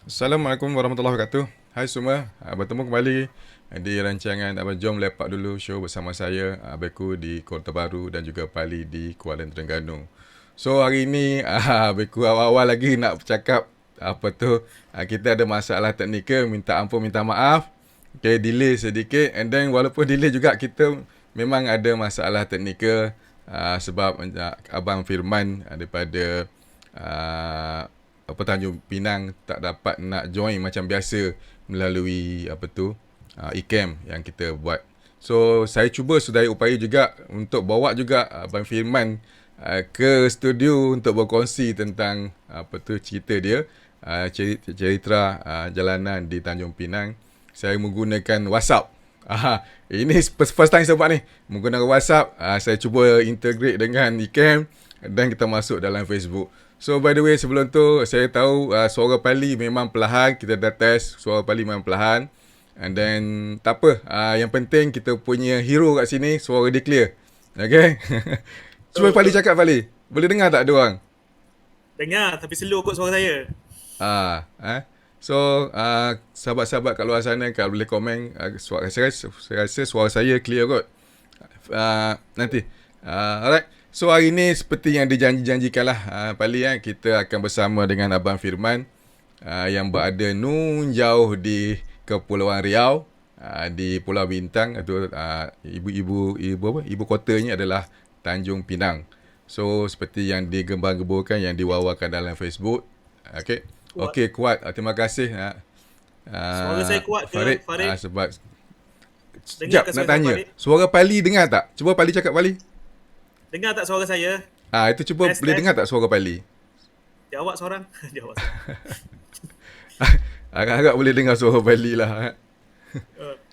Assalamualaikum warahmatullahi wabarakatuh. Hai semua, bertemu kembali di rancangan Jom Lepak Dulu show bersama saya Beku di Kota Baru dan juga Pali di Kuala Terengganu. So hari ini Beku awal-awal lagi nak bercakap kita ada masalah teknikal, minta ampun, minta maaf. Okay, delay sedikit and then walaupun delay juga kita memang ada masalah teknikal sebab Abang Firman daripada uh, Tanjung Pinang tak dapat nak join macam biasa melalui e-camp yang kita buat. So saya cuba sedaya upaya juga untuk bawa juga Abang Firman ke studio untuk berkongsi tentang cerita dia, cerita jalanan di Tanjung Pinang. Saya menggunakan WhatsApp. Ini first time saya buat ni. Menggunakan WhatsApp, saya cuba integrate dengan e-camp dan kita masuk dalam Facebook. So by the way, sebelum tu saya tahu suara Pali memang perlahan. Kita dah test suara Pali memang perlahan. And then tak apa, yang penting kita punya hero kat sini suara dia clear. Okay. Cuba Pali cakap, Pali. Boleh dengar tak dia orang? Dengar tapi slow kot suara saya. Ah, So sahabat-sahabat kat luar sana kalau boleh komen, saya rasa suara saya clear kot. Nanti. Alright. So hari ni seperti yang dijanji-janjikan lah, Pali, kita akan bersama dengan Abang Firman yang berada nun jauh di Kepulauan Riau, di Pulau Bintang. Ibu kotanya adalah Tanjung Pinang. So seperti yang digembar-geburkan, yang diwawakan dalam Facebook. Okay. Kuat. Okey, kuat. Terima kasih Suara saya kuat ke Farid. Farid? Sebab Dengar sekejap ke nak suara saya tanya. Farid? Suara Pali dengar tak? Cuba Pali cakap, Pali. Dengar tak suara saya? Itu cuba Test boleh test. dengar tak suara Pali? Jawab seorang. Jawab seorang. Agak-agak boleh dengar suara Pali lah.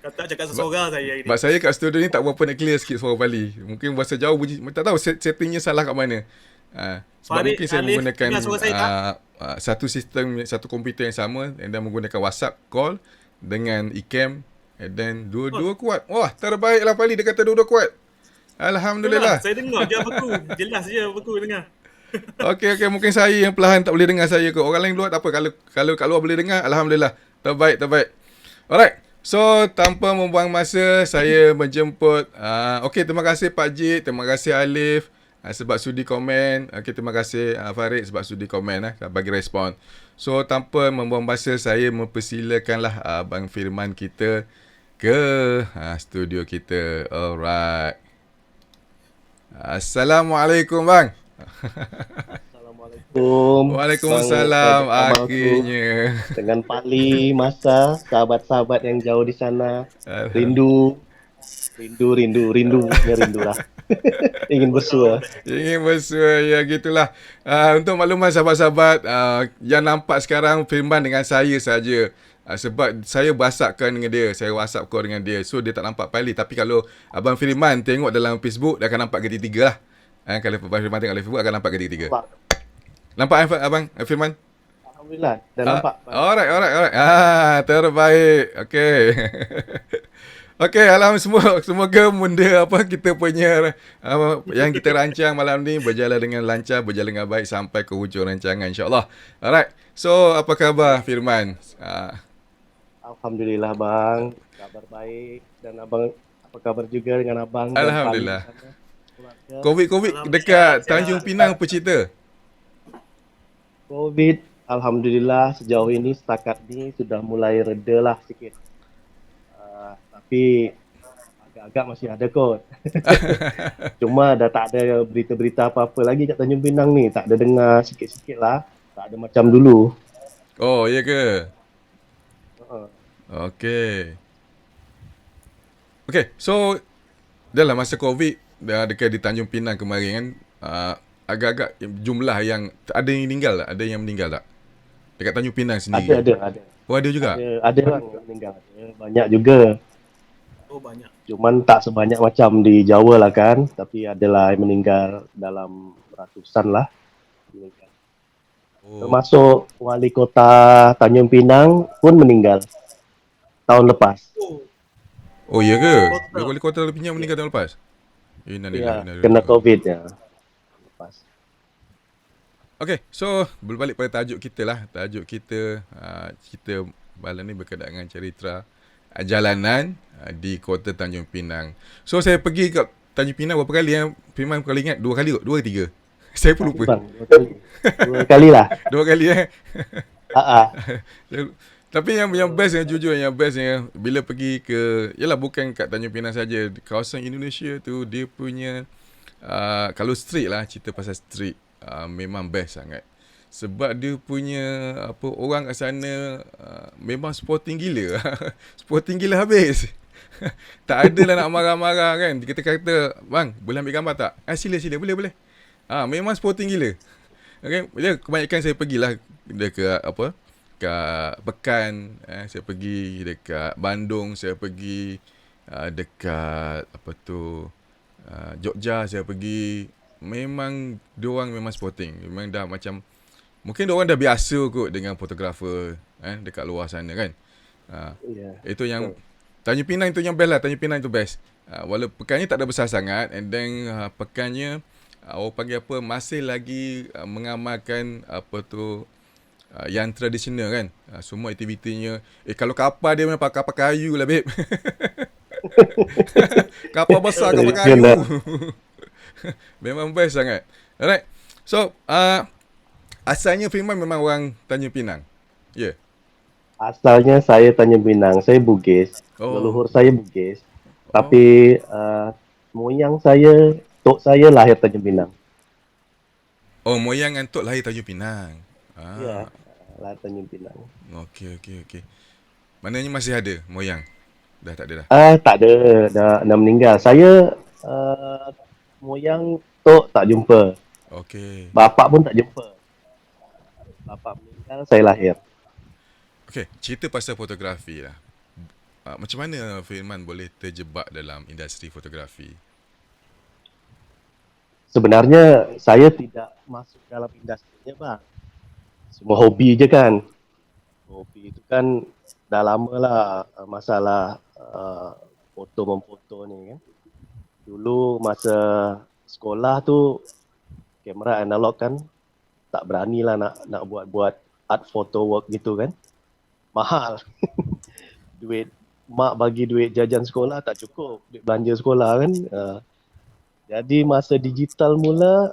Kata cakap Sebab seseorang saya ini. sebab saya kat studio ni tak berapa nak clear sikit suara Pali. Mungkin bahasa jauh bunyi. Tak tahu settingnya salah kat mana. Sebab Farid mungkin saya Alif menggunakan dengar suara saya tak? satu sistem, satu komputer yang sama, and then menggunakan WhatsApp call dengan eCam, and then Oh, dua-dua kuat. Wah, terbaiklah Pali, dia kata dua-dua kuat. itulah Alhamdulillah. saya dengar je beku. Jelas je beku dengar. Okey, mungkin saya yang perlahan tak boleh dengar saya ke. Orang lain luar tak apa. Kalau kat luar boleh dengar, alhamdulillah. Terbaik. Alright. So, tanpa membuang masa, saya menjemput. Okey, terima kasih Pak Jit, terima kasih Alif sebab sudi komen. Okey, terima kasih Farid sebab sudi komen, bagi respon. So, tanpa membuang masa, saya mempersilakanlah Abang Firman kita ke studio kita. Alright. Assalamualaikum bang. Assalamualaikum Bang Waalaikumsalam Rajab Kamalku akhirnya. dengan Pali Masa, sahabat-sahabat yang jauh di sana. Alhamdulillah. Rindu, rindunya rindu lah. Ingin Betul. bersua. Ingin bersua, ya gitulah. Untuk makluman sahabat-sahabat, yang nampak sekarang Firman dengan saya saja. Sebab saya WhatsAppkan dengan dia, saya WhatsApp call dengan dia. So dia tak nampak Pali. Tapi kalau Abang Firman tengok dalam Facebook, dia akan nampak ketiga lah. Kalau Abang Firman tengok dalam Facebook, akan nampak ketiga. Nampak. Nampak Abang Firman? Alhamdulillah, dah nampak. Alright. Terbaik. Okay. Okay, semoga benda kita punya yang kita rancang malam ni berjalan dengan lancar, berjalan dengan baik sampai ke hujung rancangan, insyaAllah. Alright. So, apa khabar Firman? Alhamdulillah Bang, kabar baik. Dan Abang, apa kabar juga dengan Abang dan Pali di Alhamdulillah. sana? Keluarga. COVID Alhamdulillah dekat sihat. Tanjung Pinang apa cerita? COVID, Alhamdulillah sejauh ini setakat ni sudah mulai reda lah sikit. Tapi agak-agak masih ada kot. Cuma dah tak ada berita-berita apa-apa lagi kat Tanjung Pinang ni. Tak ada dengar sikit-sikit lah. Tak ada macam dulu. Oh, iya ke? Uh, Okay. Okay, so dalam masa COVID dekat di Tanjung Pinang kemarin kan, agak-agak jumlah yang ada yang meninggal tak? Ada yang meninggal tak? Dekat Tanjung Pinang sendiri. ada. Oh, ada juga. Ada orang yang meninggal. Banyak juga. Oh banyak. Cuman tak sebanyak macam di Jawa lah kan. Tapi adalah yang meninggal dalam ratusan lah. Oh. Termasuk wali kota Tanjung Pinang pun meninggal tahun lepas. Oh, iya ke? Kota. Dia wali kota Pinang meninggal tahun lepas? Ya, kena COVID ya. Lepas. Okay, so berbalik pada tajuk kita lah. Tajuk kita, cerita malam ni berkenaan dengan cerita jalanan di Kota Tanjung Pinang. So saya pergi kat Tanjung Pinang berapa kali yang Firman kalau ingat 2 kali kot, 2 ke 3. Saya pun lupa. Bang, 2 kali lah. 2 kali Ah, Tapi yang best, yang jujur, yang best bila pergi ke, yalah bukan kat Tanjung Pinang saja, kawasan Indonesia tu dia punya kalau street lah, cerita pasal street, memang best sangat. Sebab dia punya orang kat sana memang sporting gila. Sporting gila habis. Tak ada lah nak marah-marah kan. Kita kata, bang, boleh ambil gambar tak? Sila, boleh. Memang sporting gila. Okay? Kebanyakan saya pergilah dekat kat Pekan, saya pergi dekat Bandung, saya pergi dekat Jogja, saya pergi. Memang diorang memang sporting. Memang dah macam, mungkin diorang dah biasa kot dengan fotografer dekat luar sana kan. Itu yang Tanjung Pinang tu yang best lah. Tanjung Pinang tu best. Walaupun Pekannya tak ada besar sangat, and then Pekannya orang panggil masih lagi mengamalkan yang tradisional kan. Semua aktivitinya. Kalau kapal dia memang kapal kayu lah babe. Kapal besar, kapal kayu. Memang best sangat. Alright. So asalnya Firman memang orang Tanjung Pinang. Ya. Yeah. asalnya saya Tanjung Pinang. Saya Bugis. Leluhur saya Bugis. Tapi moyang saya, tok saya lahir Tanjung Pinang. Moyang Antok lahir Tanjung Pinang. Ya, lahir Tanjung Pinang. Okey. Maknanya masih ada moyang? Dah tak ada dah? Tak ada, dah meninggal. Saya moyang tok tak jumpa. Okey. Bapak pun tak jumpa. Bapak meninggal, saya lahir. Okey, cerita pasal fotografi lah. Macam mana Firman boleh terjebak dalam industri fotografi? Sebenarnya saya tidak masuk dalam industrinya bang. Semua hobi je kan. Hobi itu kan dah lama lah masalah foto memfoto ni kan. Dulu masa sekolah tu kamera analog kan, tak berani lah nak buat art photo work gitu kan. Mahal. Mak bagi duit jajan sekolah tak cukup, duit belanja sekolah kan. Jadi masa digital mula,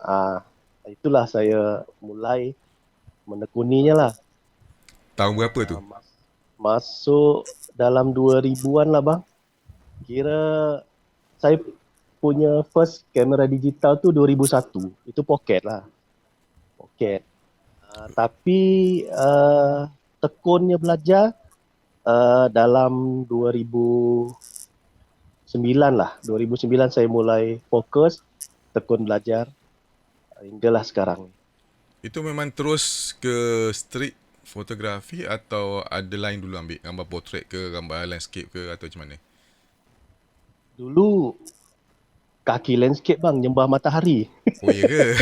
itulah saya mulai menekuninya lah. Tahun berapa tu? Masuk dalam 2000-an lah bang. Kira saya punya first kamera digital tu 2001. Itu pocket lah. Pocket. Tapi tekunnya belajar dalam 2009 lah. 2009 saya mulai fokus, tekun belajar hinggalah sekarang. Itu memang terus ke street fotografi atau ada lain dulu ambil gambar portrait ke, gambar landscape ke atau macam mana? Dulu kaki landscape bang, nyembah matahari. Oh iya ke?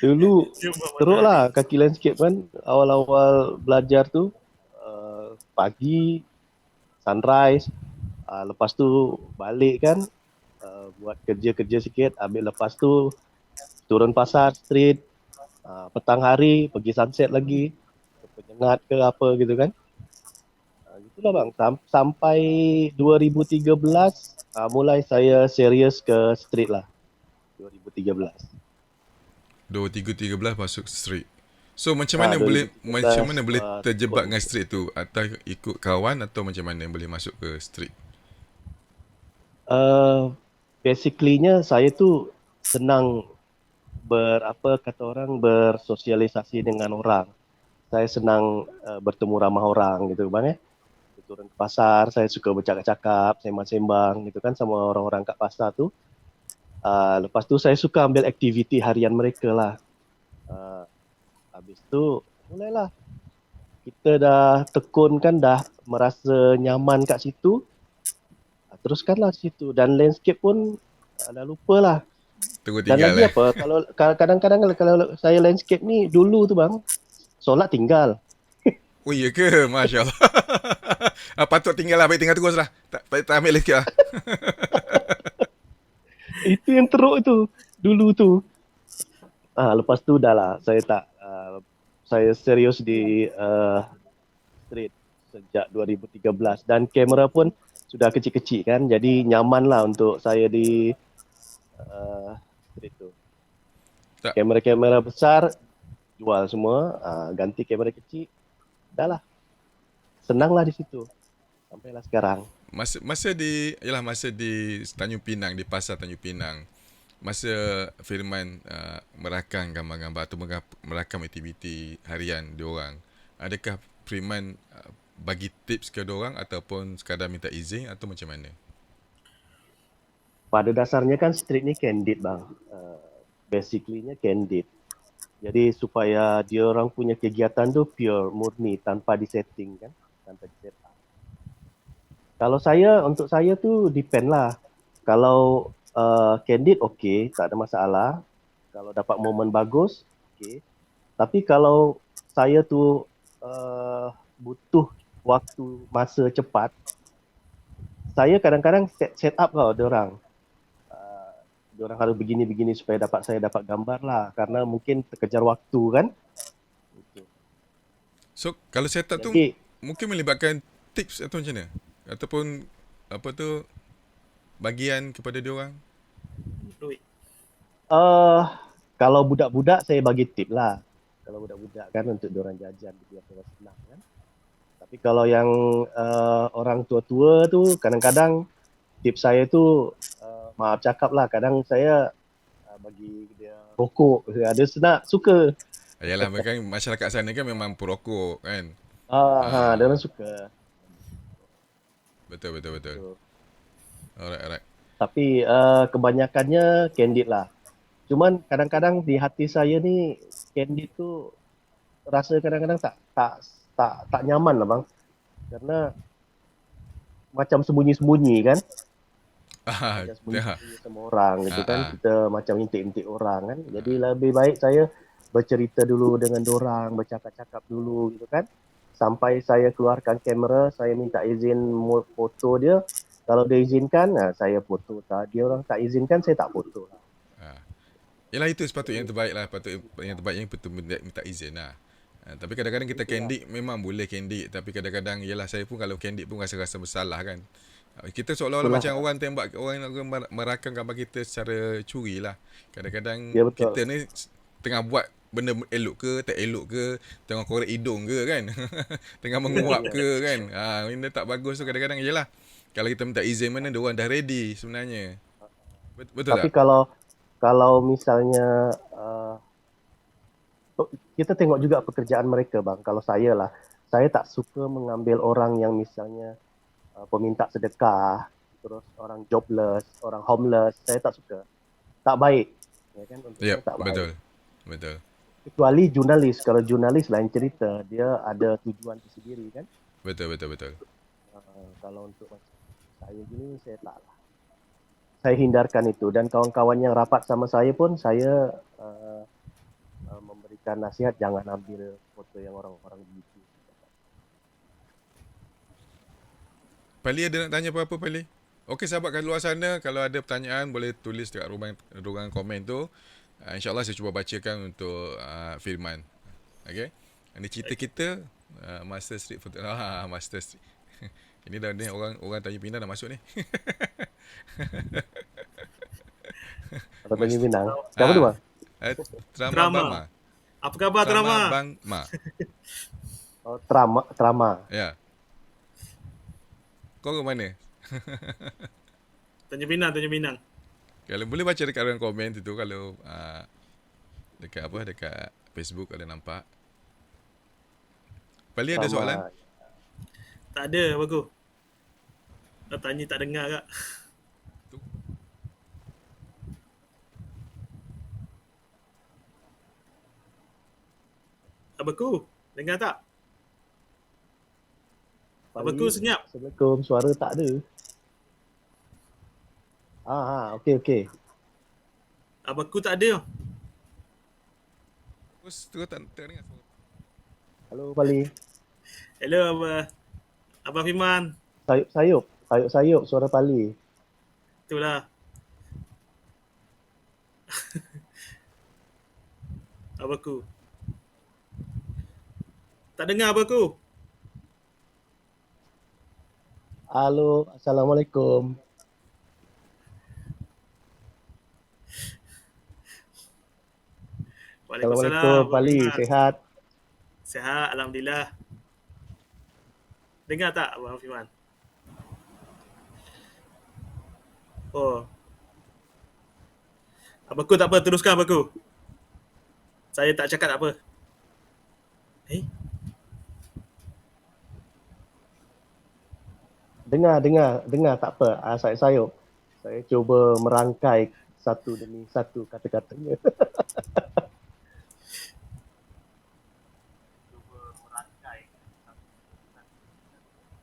Dulu teruk lah kaki landscape kan. Awal-awal belajar tu pagi sunrise, lepas tu balik kan, buat kerja-kerja sikit, habis lepas tu turun pasar street, petang hari pergi sunset lagi, penyengat ke apa gitu kan. Gitulah bang, sampai 2013 mulai saya serius ke street lah. 2013 masuk street. So macam mana boleh terjebak dengan street tu? Atau ikut kawan atau macam mana boleh masuk ke street? Basically-nya saya tu senang bersosialisasi dengan orang. Saya senang bertemu ramah orang gitu bang turun ke pasar, saya suka bercakap-cakap, sembang-sembang gitu kan sama orang-orang kat pasar tu. Lepas tu saya suka ambil aktiviti harian mereka lah. Habis tu mulailah kita dah tekun kan, dah merasa nyaman kat situ, teruskanlah situ. Dan landscape pun dah lupa lah. Tunggu Dan tinggal lagi apa, kalau kadang-kadang kalau saya landscape ni dulu tu bang, solat tinggal. Oh iya ke? Masya Allah. Patut tinggal lah, baik tinggal terus lah. Tak ambil lagi lah. Itu yang teruk tu, dulu tu. Lepas tu dah lah, saya serius di street sejak 2013 dan kamera pun sudah kecil-kecil kan, jadi nyaman lah untuk saya di street tu. Tak, Kamera-kamera besar jual semua, ganti kamera kecil, dah lah, senang lah di situ sampailah sekarang. masa di Tanjung Pinang, di pasar Tanjung Pinang, masa Firman merakam gambar-gambar atau merakam aktiviti harian diorang, adakah Firman bagi tips ke diorang ataupun sekadar minta izin atau macam mana? Pada dasarnya kan street ni candid bang, basically-nya candid. Jadi supaya dia orang punya kegiatan tu pure, murni, tanpa disetting kan, tanpa diset up. Kalau untuk saya tu depend lah. Kalau candid okey, tak ada masalah. Kalau dapat momen bagus, okey. Tapi kalau saya tu butuh waktu masa cepat, saya kadang-kadang set up tau dia orang. Dia orang harus begini-begini supaya saya dapat gambar lah, karena mungkin terkejar waktu kan. So, kalau setup tu Jadi mungkin melibatkan tips atau macam mana? Ataupun apa tu, bagian kepada diorang? Duit. kalau budak-budak saya bagi tip lah. Kalau budak-budak kan untuk diorang jajan biar orang senang kan. Tapi kalau yang orang tua-tua tu kadang-kadang tip saya tu maaf cakap lah, kadang saya bagi dia rokok. Ada suka. Yalah, mereka masyarakat sana kan memang perokok kan. Dia orang suka. Betul. So, Alright. tapi kebanyakannya candid lah. Cuman kadang-kadang di hati saya ni candid tu rasa kadang-kadang tak nyaman lah bang. Karena macam sembunyi-sembunyi kan. Macam sembunyi sama orang gitu kan. Kita macam intik-intik orang kan. Jadi lebih baik saya bercerita dulu dengan dorang, bercakap-cakap dulu gitu kan. Sampai saya keluarkan kamera, saya minta izin foto dia. Kalau dia izinkan, saya foto. Dia orang tak izinkan, saya tak foto lah. Yalah, itu sepatutnya yang terbaik lah. Yang terbaik yang betul minta izin lah. Tapi kadang-kadang kita candid memang boleh candid, tapi kadang-kadang yalah, saya pun kalau candid pun rasa-rasa bersalah kan. Kita seolah-olah macam orang tembak, orang merakam gambar kita secara curi lah. Kadang-kadang Ya, betul. kita ni tengah buat benda elok ke, tak elok ke, tengah korek hidung ke kan. Tengah menguap ke kan. Benda tak bagus tu kadang-kadang yalah. Kalau kita minta izin mana, diorang dah ready sebenarnya. Betul Tapi tak? kalau misalnya kita tengok juga pekerjaan mereka bang. Kalau saya tak suka mengambil orang yang misalnya peminta sedekah, terus orang jobless, orang homeless. Saya tak suka. Tak baik. Ya kan, untuk saya tak baik. Betul. Kecuali jurnalis. Kalau jurnalis lain cerita, dia ada tujuan tersendiri kan. Betul. Kalau untuk saya gini, saya tak lah. Saya hindarkan itu, dan kawan-kawan yang rapat sama saya pun saya memberikan nasihat jangan ambil foto yang orang-orang begitu. Pali ada nak tanya apa-apa, Pali? Okey, sahabat kat luar sana, kalau ada pertanyaan boleh tulis dekat ruangan komen tu. InsyaAllah saya cuba bacakan untuk Firman. Okey. Ini cerita kita Master Street Photo. Master Street. Ini dah ni orang Tanjung Pinang dah masuk ni. Atau Tanjung Pinang. Siapa tu bang? Drama. Apa khabar Drama? Bang Ma. Oh, Trama. Ya. Kau ke mana? Tanjung Pinang. Kalau boleh baca dekat ruangan komen tu, kalau dekat Facebook ada nampak. Pali ada soalan? Tak ada, bagus. Dah tanya tak dengar kak. Abaku, dengar tak? Abaku senyap. Assalamualaikum, suara tak ada. Okey. Abaku tak ada. Terus tak dengar suara. Halo Pali. Hello Abang Fiman. Sayup suara Pali. Itulah. Abaku. Tak dengar abaku. Halo, Assalamualaikum. Waalaikumsalam, Assalamualaikum, Abang Pali. Firman. Sehat? Sihat, Alhamdulillah. Dengar tak Abang Firman? Oh, abaku tak apa, teruskan abaku. Saya tak cakap tak apa. Eh, Dengar. Tak apa. Saya sayup. Saya cuba merangkai satu demi satu kata-katanya.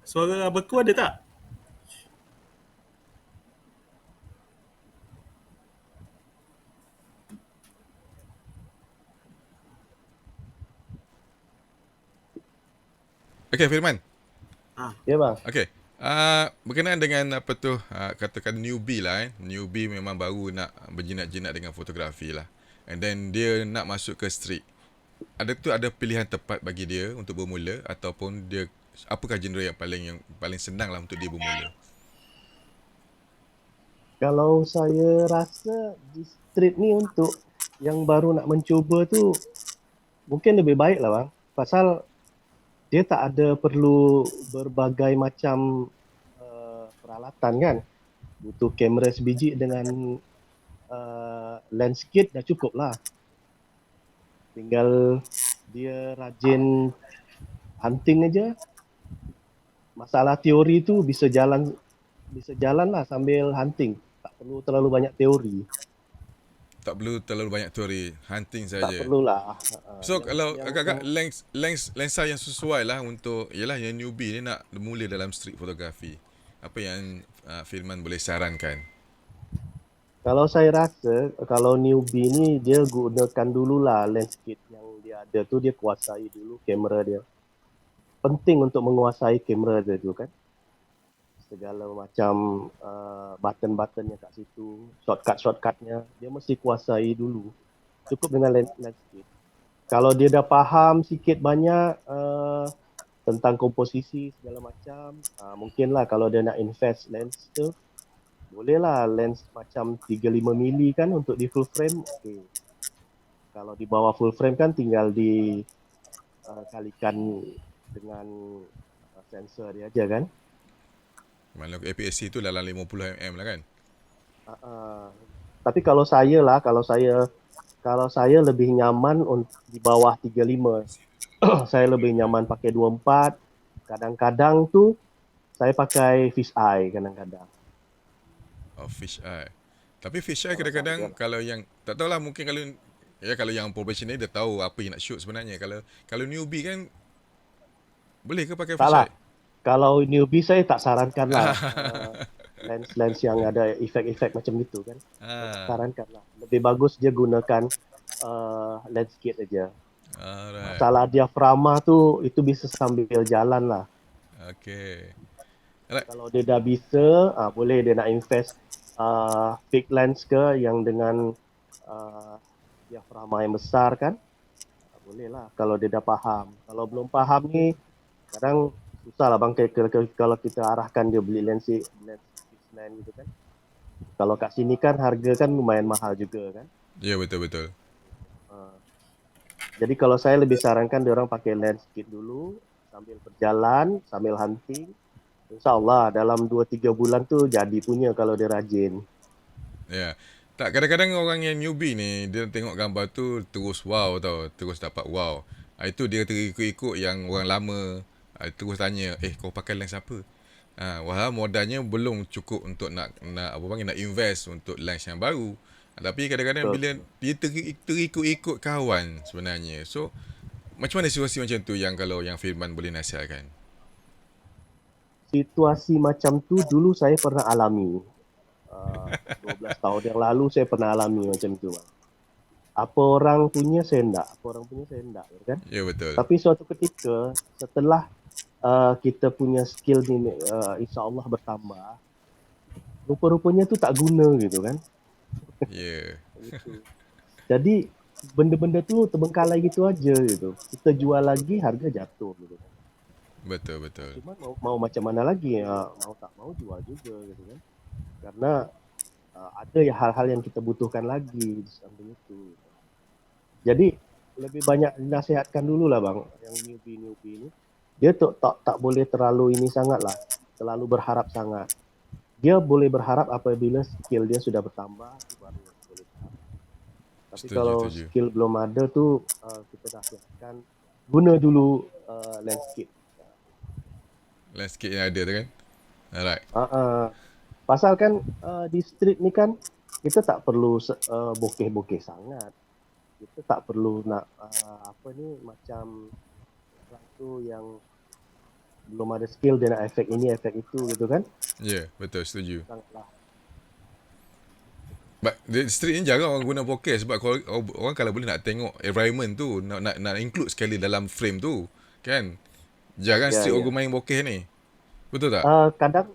suara abaku ada tak? Okey Firman. Ah, Ya, bang. Okey. Berkenaan dengan apa tu, katakan newbie lah Newbie memang baru nak berjinak-jinak dengan fotografi lah. And then dia nak masuk ke street. Ada pilihan tepat bagi dia untuk bermula ataupun dia apakah genre yang paling senang lah untuk dia bermula? Kalau saya rasa di street ni untuk yang baru nak mencuba tu mungkin lebih baik lah, bang. Pasal dia tak ada perlu berbagai macam peralatan kan. Butuh kamera sebiji dengan lens kit dah cukup lah. Tinggal dia rajin hunting aja. Masalah teori tu bisa jalan lah sambil hunting. Tak perlu terlalu banyak teori. Tak perlu terlalu banyak teori, hunting Tak saja. perlulah. So kalau yang agak-agak lensa yang sesuai lah untuk yalah yang newbie ni nak mula dalam street fotografi. Apa yang Firman boleh sarankan? kalau saya rasa kalau newbie ni dia gunakan dululah lens kit yang dia ada tu, dia kuasai dulu kamera dia. Penting untuk menguasai kamera dia tu kan. Segala macam button-button yang kat situ, shortcut-shortcutnya, dia mesti kuasai dulu. Cukup dengan lens kit. Kalau dia dah faham sikit banyak tentang komposisi segala macam, mungkinlah kalau dia nak invest lens tu, bolehlah lens macam 35mm kan untuk di full frame. Okay. Kalau di bawah full frame kan tinggal di kalikan dengan sensor dia aja kan. Maklum APS-C tu dalam 50mm lah kan? Tapi kalau saya lebih nyaman di bawah 35. Saya lebih nyaman pakai 24. Kadang-kadang tu saya pakai fish eye kadang-kadang. Oh, fish eye. Tapi fish eye Kalau kadang-kadang saya lah. kalau yang tak tahulah mungkin kalau yang profesional dia tahu apa yang nak shoot sebenarnya. Kalau newbie kan boleh ke pakai fish Taklah. eye? Kalau newbie saya tak sarankan lah lens-lens yang ada efek-efek macam itu kan. Saya tak sarankan lah. Lebih bagus dia gunakan lens kit aja. Alright. Masalah diafragma tu itu bisa sambil jalan lah. Okay. Kalau dia dah bisa, boleh dia nak invest fake lens ke yang dengan diafragma yang besar kan. Boleh lah kalau dia dah faham. Kalau belum faham ni, kadang susah lah bang kalau kita arahkan dia beli lens gitu kan. Kalau kat sini kan harga kan lumayan mahal juga kan. Ya, betul-betul. Jadi kalau saya lebih sarankan dia orang pakai lens kit dulu, sambil berjalan, sambil hunting. InsyaAllah dalam 2-3 bulan tu jadi punya kalau dia rajin. Ya. Tak, kadang-kadang orang yang newbie ni dia tengok gambar tu terus wow tau, terus dapat wow. Itu dia terikut-ikut yang orang lama terus tanya, kau pakai lens apa? Wah, modalnya belum cukup untuk nak invest untuk lens yang baru. Tapi kadang-kadang bila dia terikut-ikut kawan sebenarnya. So macam mana situasi macam tu yang kalau yang Firman boleh nasihatkan? Situasi macam tu dulu saya pernah alami. 12 tahun yang lalu saya pernah alami macam tu. Apa orang punya saya enggak, kan? Ya, betul. Tapi suatu ketika setelah kita punya skill ni insya-Allah bertambah, rupa-rupanya tu tak guna gitu kan. Ya. Gitu. Jadi benda-benda tu terbengkalai gitu aja gitu. Kita jual lagi harga jatuh gitu kan. Betul, betul. Cuma mau macam mana lagi ya, mau tak mau jual juga gitu kan. Karena ada ya hal-hal yang kita butuhkan lagi di samping itu. Jadi lebih banyak dinasihatkan dulu lah bang, yang newbie ini. Dia tuh tak boleh terlalu ini sangat lah, terlalu berharap sangat. Dia boleh berharap apabila skill dia sudah bertambah, baru boleh berharap. Tapi Setuju, kalau setuju. skill belum ada tuh kita nasihatkan guna dulu landscape. Landscape yang ada tu kan. Alright. Pasal kan di street ni kan kita tak perlu bokeh-bokeh sangat. Kita tak perlu nak apa ni macam orang tu yang belum ada skill dia nak efek ini efek itu gitu kan. Ya, yeah, betul, setuju. Sangatlah. But the street ni jarang orang guna bokeh sebab orang kalau boleh nak tengok environment tu, nak include sekali dalam frame tu, kan? Jarang Ya street ya. orang main bokeh ni. Betul tak? Kadang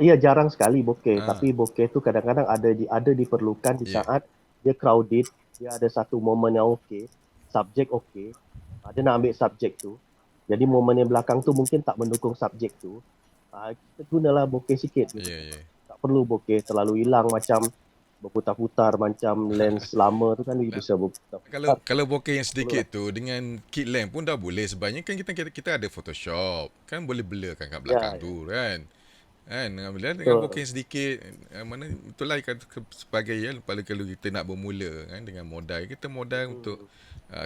ya jarang sekali bokeh, Ah, tapi bokeh tu kadang-kadang ada diperlukan di yeah. saat dia crowded, dia ada satu momen yang okey, subjek okey, dia nak ambil subjek tu. Jadi momen yang belakang tu mungkin tak mendukung subjek tu. Kita gunalah bokeh sikit gitu. Ya, ya. Tak perlu bokeh terlalu hilang macam berputar-putar macam lens lama tu kan dia bisa berputar-putar. Kalau bokeh yang Tak perlu lah. sedikit tu dengan kit lamp pun dah boleh sebenarnya kan kita ada Photoshop. Kan boleh blurkan kat belakang Ya, ya. tu kan. Kan dengan Betul. bokeh yang sedikit mana itulah sebagai ya kalau kita nak bermula kan dengan modal kita modal untuk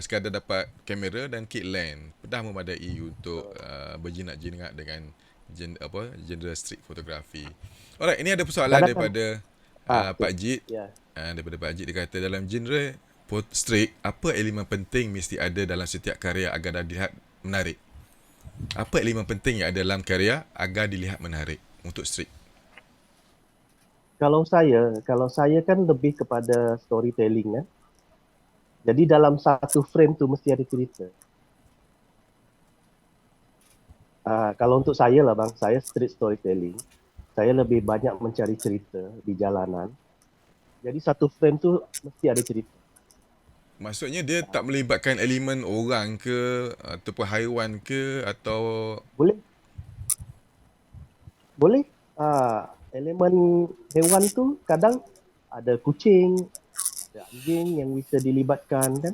sekadar dapat kamera dan kit lens dah memadai untuk berjinak-jinak dengan genre street photography. Alright, ini ada persoalan Kadang-kadang daripada okay. Pak Jit. Ya. Daripada Pak Jit dia kata dalam genre street apa elemen penting mesti ada dalam setiap karya agar dilihat menarik? Apa elemen penting yang ada dalam karya agar dilihat menarik untuk street? Kalau saya kan lebih kepada storytelling kan. Jadi dalam satu frame tu mesti ada cerita. Kalau untuk saya lah bang, saya street storytelling. Saya lebih banyak mencari cerita di jalanan. Jadi satu frame tu mesti ada cerita. Maksudnya dia tak melibatkan elemen orang ke ataupun haiwan ke atau Boleh? Boleh. Elemen hewan tu kadang ada kucing, ada anjing yang bisa dilibatkan kan.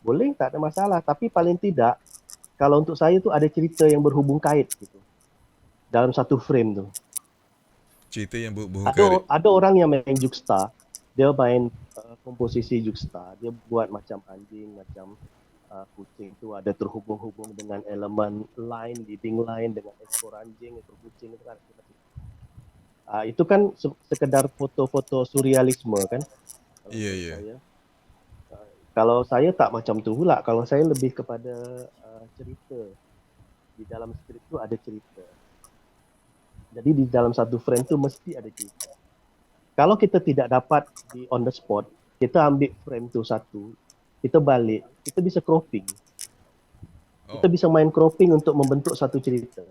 Boleh, tak ada masalah. Tapi paling tidak, kalau untuk saya tu ada cerita yang berhubung kait gitu. Dalam satu frame tu. cerita yang berhubung Ada orang yang main juxta, dia main komposisi juxta, dia buat macam anjing, macam kucing tu ada terhubung-hubung dengan elemen line, leading line dengan ekor anjing, ekor kucing itu kan. Itu kan sekedar foto-foto surrealisme kan. Ya, ya. Kalau saya tak macam tu pula, kalau saya lebih kepada cerita. Di dalam skrip tu ada cerita. Jadi di dalam satu frame tu mesti ada cerita. Kalau kita tidak dapat di on the spot, kita ambil frame tu satu, kita balik, kita bisa cropping. Kita bisa main cropping untuk membentuk satu cerita.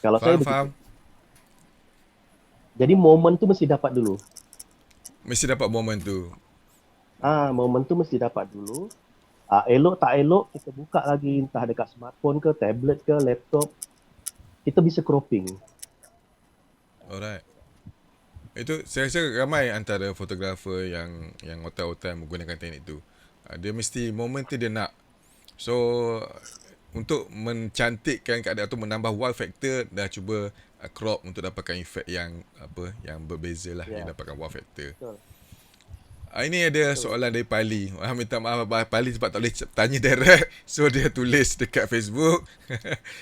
Kalau saya begitu. Jadi momen tu mesti dapat dulu. Mesti dapat momen tu. Momen tu mesti dapat dulu. Elok tak elok, kita buka lagi entah dekat smartphone ke, tablet ke, laptop. Kita bisa cropping. Alright. Itu saya rasa ramai antara fotografer yang otak-otak menggunakan teknik tu. Dia mesti momen tu dia nak. So untuk mencantikkan keadaan atau menambah wow factor dah cuba crop untuk dapatkan efek yang berbeza lah, yang dapatkan wow factor. Betul. Ini ada soalan dari Pali. Minta maaf Pali sebab tak boleh tanya direct. So dia tulis dekat Facebook.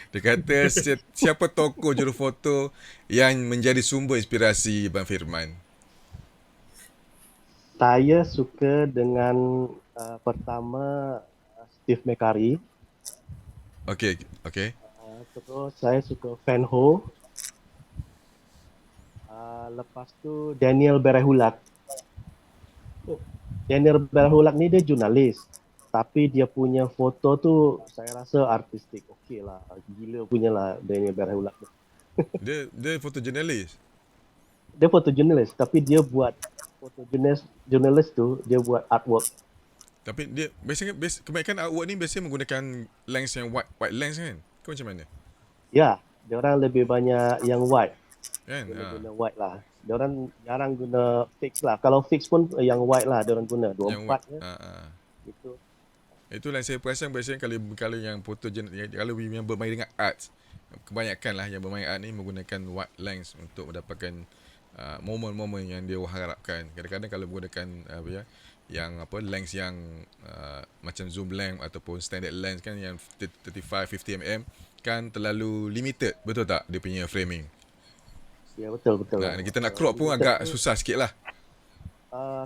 Dia kata siapa tokoh jurufoto yang menjadi sumber inspirasi Bang Firman? Saya suka dengan pertama Steve McCurry. Okay. Terus saya suka Van Ho. Lepas tu Daniel Berehulak. Daniel Berehulak ni dia jurnalis. Tapi dia punya foto tu saya rasa artistik. Okey lah. Gila punya lah Daniel Berehulak tu. Dia fotojurnalis? Dia fotojurnalis. Tapi dia buat jurnalis tu dia buat artwork. Tapi dia kebanyakan artwork ni biasanya menggunakan lens yang white lens kan? Kau macam mana? Ya, dia orang lebih banyak yang white. Kan? Guna white lah. Dia orang jarang guna fix lah. Kalau fix pun yang white lah dia orang guna. Yang 24 white. je. Itu. Itulah yang saya perasan biasanya kalau yang kalau yang bermain dengan art, kebanyakan lah yang bermain art ni menggunakan white lens untuk mendapatkan momen-momen yang dia harapkan. Kadang-kadang kalau menggunakan lens yang macam zoom lens ataupun standard lens kan yang 35-50 mm kan terlalu limited, betul tak dia punya framing? Ya, betul. Nah, kita nak crop pun agak susah sikit lah.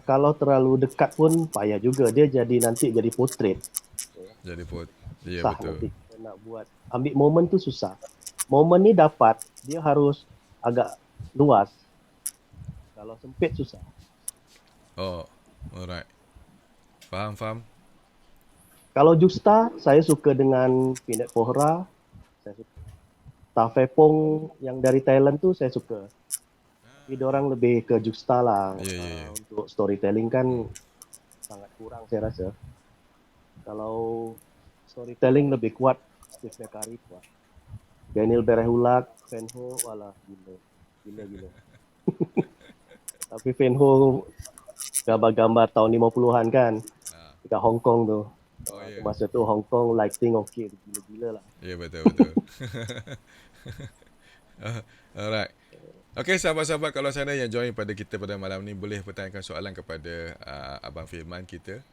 Kalau terlalu dekat pun payah juga. Dia nanti jadi portrait. Jadi ya, Susah betul. nanti kita nak buat. Ambil momen tu susah. Momen ni dapat, dia harus agak luas. Kalau sempit susah. Oh, alright. Faham. Kalau Justa, saya suka dengan Peanut Pohra. Saya suka. Tafepong yang dari Thailand tu saya suka. Tapi diorang lebih ke Justa lah. Yeah. Untuk storytelling kan sangat kurang saya rasa. Kalau storytelling lebih kuat Steve McCurry kuat. Daniel Berehulak, Fenho, walah gila. Tapi Fenho gambar-gambar tahun 50-an kan. Dekat Hong Kong tu. Oh, yeah. Masa tu Hong Kong lighting okey, gila-gila lah. Ya, betul. Alright. Okay, sahabat-sahabat kalau sana yang join pada kita pada malam ni boleh bertanyakan soalan kepada Abang Firman kita.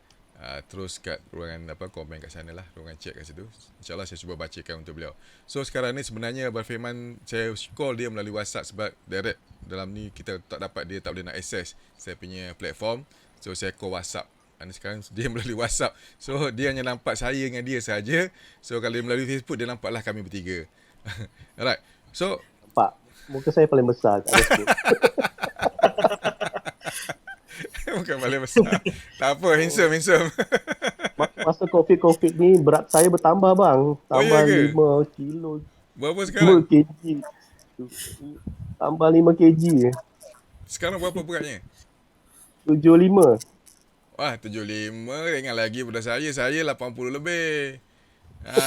Terus kat ruangan komen kat sana lah, ruangan chat kat situ. InsyaAllah saya cuba bacakan untuk beliau. So sekarang ni sebenarnya Abang Firman saya call dia melalui WhatsApp sebab direct dalam ni kita tak boleh nak access saya punya platform. So saya call WhatsApp. Sekarang dia melalui WhatsApp. So dia hanya nampak saya dengan dia saja. So kalau dia melalui Facebook dia nampaklah kami bertiga. Alright. So nampak muka saya paling besar kat Facebook. Bukan paling besar. Tak apa, handsome. Masa COVID ni berat saya bertambah bang. Tambah ya ke? 5 kilo. Berapa sekarang? 5 kg. Tambah 5 kg. Sekarang berapa beratnya? 75. Wah, 75 ringan lagi pada saya. Saya 80 lebih.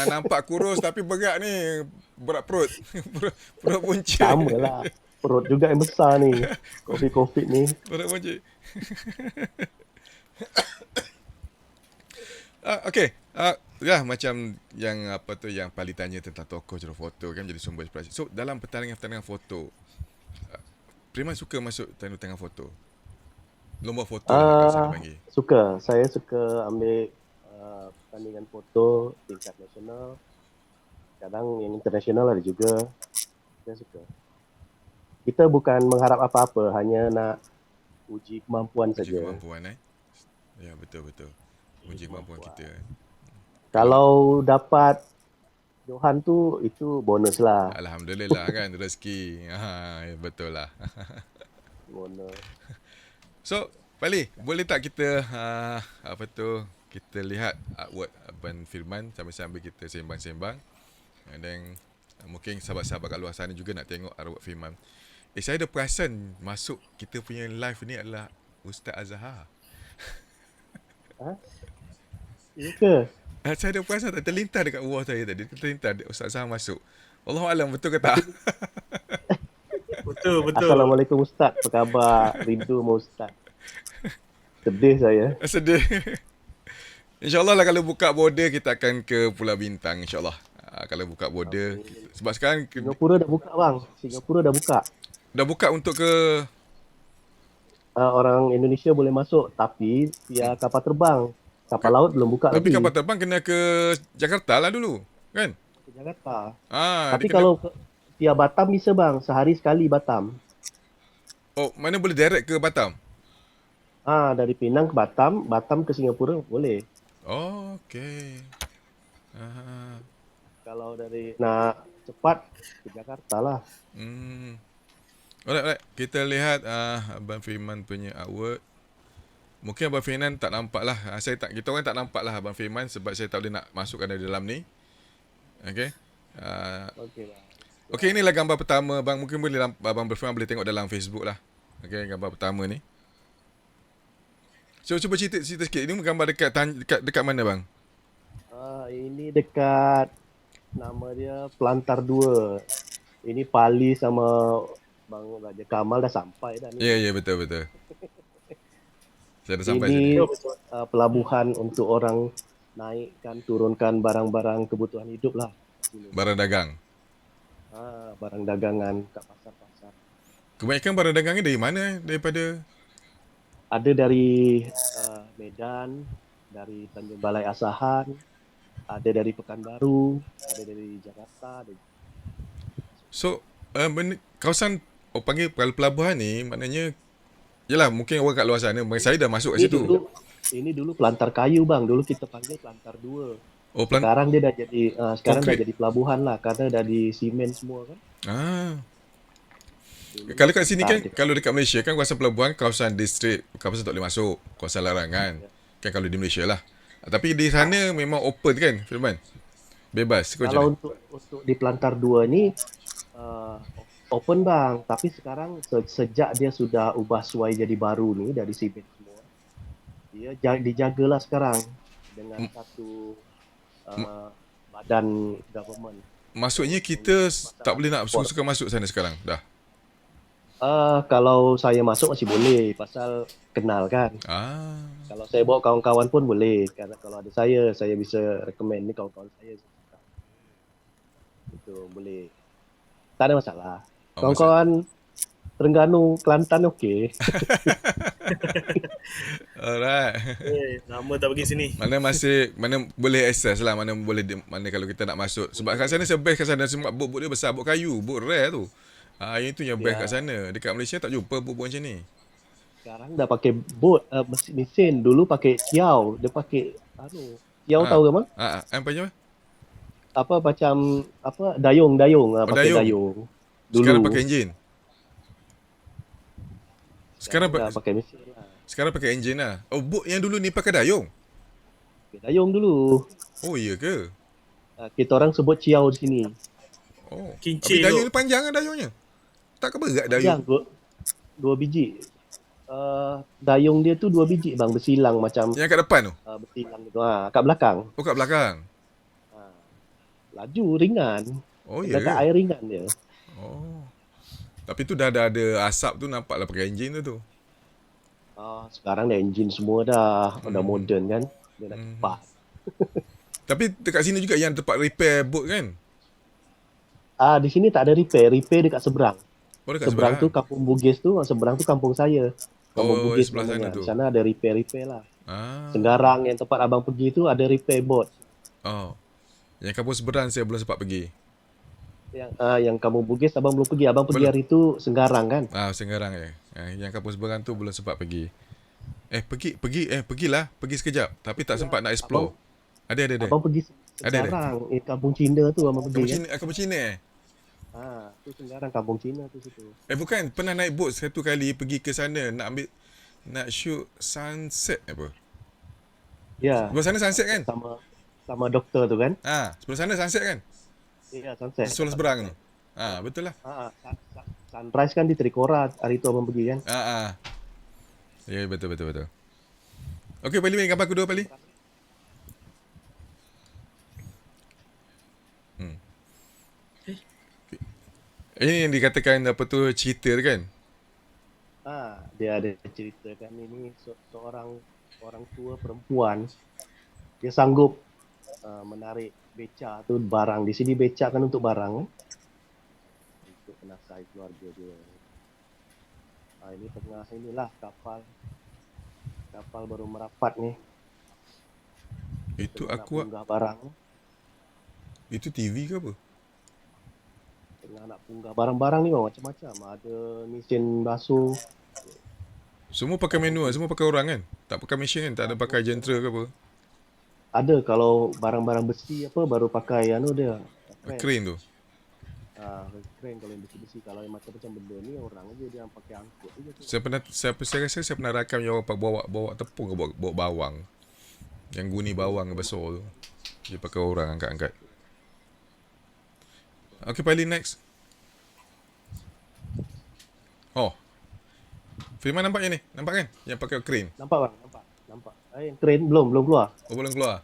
Nampak kurus tapi berat ni. Berat perut. perut buncit. Sama lah. Perut juga yang besar ni. COVID ni. Perut buncit. Okay. Ya, macam yang yang Pali tanya tentang tokoh cara foto kan jadi sumber inspirasi. So, dalam pertandingan foto, Firman suka masuk tandingan foto? Lomba foto lah kalau saya panggil. Suka. Saya suka ambil pertandingan foto tingkat nasional. Kadang yang internasional ada juga. Saya suka. Kita bukan mengharap apa-apa, hanya nak uji kemampuan saja. Uji kemampuan Ya, betul. Uji kemampuan kita. Kalau dapat Johan tu itu bonus lah. Alhamdulillah kan rezeki. Betul lah. Bonus. So, Pali, boleh tak kita kita lihat artwork Abang Firman sambil kita sembang-sembang. And then mungkin sahabat-sahabat kat luar sana juga nak tengok artwork Firman. Saya ada perasan masuk kita punya live ni adalah Ustaz Azhar. Ya ke? Saya ada perasan terlintas dekat wall saya tadi. Terlintas Ustaz Azhar masuk. Wallahualam betul ke tak? Betul. Assalamualaikum Ustaz. Apa khabar? Rindu sama Ustaz. Sedih saya. Sedih. InsyaAllah lah kalau buka border kita akan ke Pulau Bintang insyaAllah. Kalau buka border sebab sekarang Singapura dah buka bang. Singapura dah buka. Dah buka untuk ke orang Indonesia boleh masuk tapi via kapal terbang. Kapal laut belum buka tapi lagi. kapal terbang kena ke Jakarta lah dulu, kan? Ke Jakarta. dia Tapi kalau via Batam bisa bang, sehari sekali Batam. Oh, mana boleh direct ke Batam? Dari Penang ke Batam, Batam ke Singapura boleh. Oh, okey. Kalau dari nak cepat ke Jakarta lah. Alright. Kita lihat Abang Firman punya artwork. Mungkin Abang Firman tak nampak lah. Kita orang tak nampak lah Abang Firman sebab saya tak boleh nak masukkan dari dalam ni. Okay. Okay, inilah gambar pertama. Abang mungkin boleh Abang Firman boleh tengok dalam Facebook lah. Okay, gambar pertama ni. Cuba cerita sikit. Ini gambar dekat mana bang? Ini dekat, nama dia Pelantar 2. Ini Pali sama Bang Raja Kamal dah sampai dah Ya, ni. ya, betul. Saya dah sampai sini. Ini Betul. pelabuhan untuk orang naikkan, turunkan barang-barang kebutuhan hidup lah. Barang dagang. Barang dagangan kat pasar-pasar. Kebanyakan barang dagangnya dari mana? Daripada... Ada dari Medan, dari Tanjung Balai Asahan, ada dari Pekanbaru, ada dari Jakarta. So, kawasan panggil pelabuhan ni maknanya yalah mungkin orang kat luar sana, saya dah masuk kat situ. Ini dulu Pelantar Kayu bang, dulu kita panggil Pelantar 2. Oh, Sekarang dia dah jadi dah Konkret. jadi pelabuhan lah karena dah di simen semua kan. Kalau kat sini kan, kalau dekat Malaysia kan kawasan pelabuhan, kawasan distrik, kawasan tak boleh masuk, kawasan larangan. Kan kalau di Malaysia lah. Tapi di sana memang open kan, Firman? Bebas. Kalau untuk di Pelantar 2 ni open bang, tapi sekarang sejak dia sudah ubah suai jadi baru ni dari simen semua, dia dijagalah sekarang dengan satu badan government. Maksudnya kita tak boleh nak suka masuk sana sekarang dah. Kalau saya masuk masih boleh pasal kenal kan. Kalau saya bawa kawan-kawan pun boleh, karena kalau ada saya bisa recommend ni kawan-kawan saya. Itu boleh. Tak ada masalah. Kawan-kawan Terengganu, Kelantan okey. Alright. Nama tak pergi sini. Mana boleh access lah, mana kalau kita nak masuk. Sebab kat sana best kat sana, sebab bot dia besar, bot kayu, bot rare tu. Yang tu yang best kat sana. Dekat Malaysia tak jumpa bot macam ni. Sekarang dah pakai bot, mesin. Dulu pakai ciau. Dia pakai ciau tahu ke bang? Apa je? Apa macam dayung pakai dayung. Dulu. Sekarang pakai enjin. Sekarang pakai mesin lah. Sekarang pakai enjin lah. Oh, bot yang dulu ni pakai dayung. Pakai dayung dulu. Oh, iya ke? Kita orang sebut ciau di sini. Oh. Kincir tapi dayung ni panjang kan dayungnya? Tak ke berat dayung? Dua biji. Dayung dia tu 2 biji bang, bersilang macam. Yang kat depan tu? Bersilang gitu. Kat belakang. Oh, kat belakang. Laju, ringan. Oh, iya dekat ke? air ringan dia. Oh. Tapi tu dah ada asap tu, nampaklah pakai enjin tu. Sekarang dah enjin semua dah moden kan. Dia dah cepat. Tapi dekat sini juga yang tempat repair bot kan? Di sini tak ada repair dekat seberang. Oh, dekat seberang tu Kampung Bugis tu, seberang tu kampung saya. Kampung Bugis sebelah sana tu. Di sana ada repair lah. Senggarang yang tempat abang pergi tu ada repair bot. Yang kampung seberang saya belum sempat pergi. Yang Kampung Bugis abang belum pergi. Abang pergi hari tu Senggarang kan? Senggarang yang kampung seberang tu belum sempat pergi. Pergilah. Pergi sekejap. Tapi tak sempat nak explore. Ada. Abang pergi Senggarang. Kampung Cina tu abang pergi Kampung Cina tu Senggarang, Kampung Cina tu situ. Bukan, pernah naik bot satu kali pergi ke sana nak shoot sunset apa? Ya. Sebelah sana sunset kan? Sama doktor tu kan? Sebelah sana sunset kan? Ya, sunset. Sebelah seberang tu. Betul lah. Sunrise kan di Trikora hari tu abang pergi kan? Ya, betul. Okey, Pali, gambar kedua Pali. Ini yang dikatakan apa tu cerita tu kan? Dia ada cerita kan, ini seorang orang tua perempuan, dia sanggup menarik beca tu barang. Di sini beca kan untuk barang untuk penasai keluarga dia. Ini tengah inilah kapal baru merapat ni. Itu tengah aku nak punggah barang. Itu TV ke apa? Tengah nak punggah barang-barang ni macam-macam. Ada mesin basuh. Semua pakai manual, semua pakai orang kan? Tak pakai mesin kan? Tak ada pakai jentera ke apa? Ada, kalau barang-barang besi baru pakai dia. Crane tu. Crane kalau yang besi-besi. Kalau yang macam-macam benda ni orang aja dia yang pakai angkut je tu. Saya rasa saya pernah rakam yang orang bawa tepung ke bawa bawang. Yang guni bawang besar tu. Dia pakai orang angkat-angkat. Okay, Pali, next. Firman nampak je ni? Nampak kan? Yang pakai crane. Nampak bang? Nampak. Nampak? Yang crane belum keluar. Oh, belum keluar?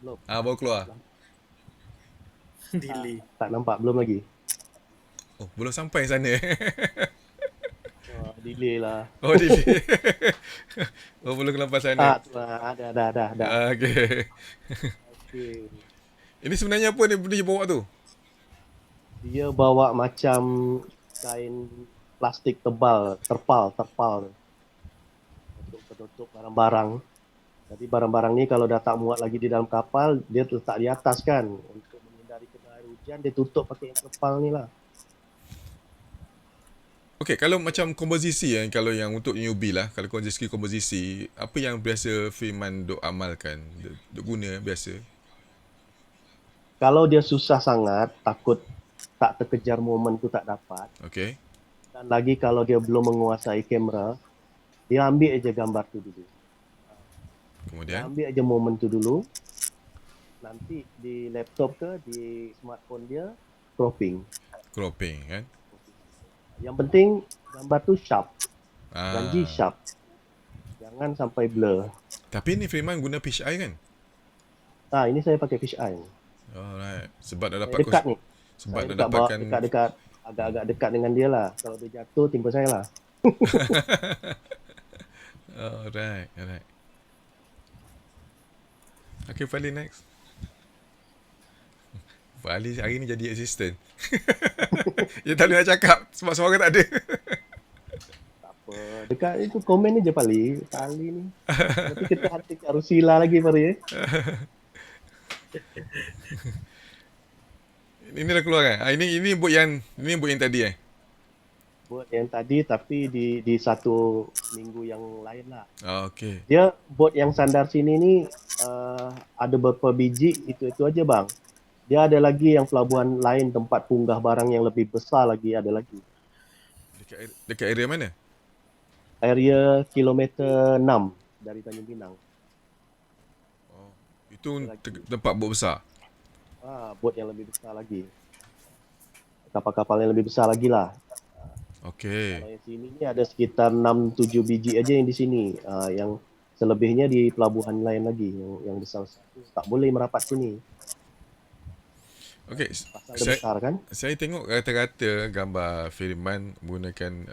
Belum. Baru keluar. Delay. Tak nampak, belum lagi. Oh, belum sampai sana. Delay lah. Oh, delay. Oh, belum ke sana. Tak, tu lah. Ada. Okay. Okay. Ini sebenarnya apa ni dia bawa tu? Dia bawa macam kain plastik tebal, terpal untuk penutup barang-barang. Jadi barang-barang ni kalau dah tak muat lagi di dalam kapal, dia letak di atas kan. Untuk menghindari kena air hujan, dia tutup pakai yang terpal ni lah. Okey, kalau macam komposisi kalau yang untuk newbie lah, kalau komposisi, apa yang biasa Firman duk amalkan, duk guna biasa? Kalau dia susah sangat, takut tak terkejar momen tu tak dapat. Okey. Dan lagi kalau dia belum menguasai kamera, dia ambil aja gambar tu dulu. Dia Kemudian ambil aja momen tu dulu. Nanti di laptop ke di smartphone dia cropping. kan? Yang penting gambar tu sharp, Ah. janji sharp. Jangan sampai blur. Tapi ni Firman guna fisheye kan? Ini saya pakai fisheye. Alright. Sebab dah Saya dapat dekat ni. sebab Saya dah dapatkan dekat, agak-agak dekat dengan dia lah. Kalau dia jatuh, timpa saya lah. Alright. Okay, Fali next. Fali hari ni jadi assistant. Dia tak boleh nak cakap sebab suara tak ada. Tak apa. Dekat itu komen je Pali ni. Nanti kita hati Rusila lagi Pali. Ini dah keluar kan? Ini boot yang tadi Bot yang tadi tapi di satu minggu yang lain lah. Okay. Dia bot yang sandar sini ni ada beberapa biji itu aja bang. Dia ada lagi yang pelabuhan lain tempat punggah barang yang lebih besar lagi ada lagi. Dekat area mana? Area kilometer 6 dari Tanjung Pinang. Oh, itu tempat boot besar. Bot yang lebih besar lagi. Kapal-kapal yang lebih besar lagi lah. Okay. Kalau yang sini ni ada sekitar 6-7 biji aja yang di sini. Yang selebihnya di pelabuhan lain lagi yang besar. Tak boleh merapat sini. Okay. Pasal dia besar kan? Saya tengok rata-rata gambar Firman menggunakan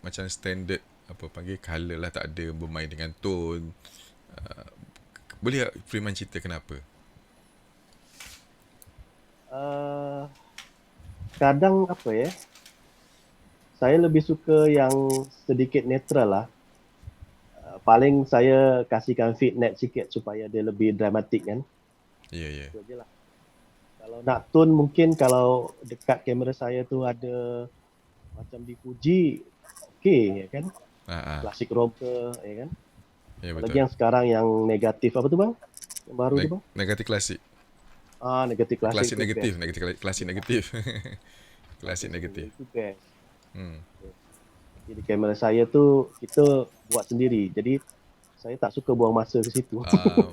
macam standard panggil color lah, tak ada bermain dengan tone. Boleh tak Firman cerita kenapa? Kadang saya lebih suka yang sedikit netral lah. Paling saya kasihkan fit net sikit supaya dia lebih dramatik kan. Ya. Itu je lah. Kalau nak tone mungkin kalau dekat kamera saya tu ada macam di Fuji, okey ya kan? Classic RAW ke, ya kan? Ya, betul. Lagi yang sekarang yang negatif apa tu bang? Yang baru tu bang? Negatif klasik. Negatif klasik. Klasik negatif. Klasik negatif. Klasik negatif. Itu best. Jadi kamera saya tu kita buat sendiri. Jadi saya tak suka buang masa ke situ.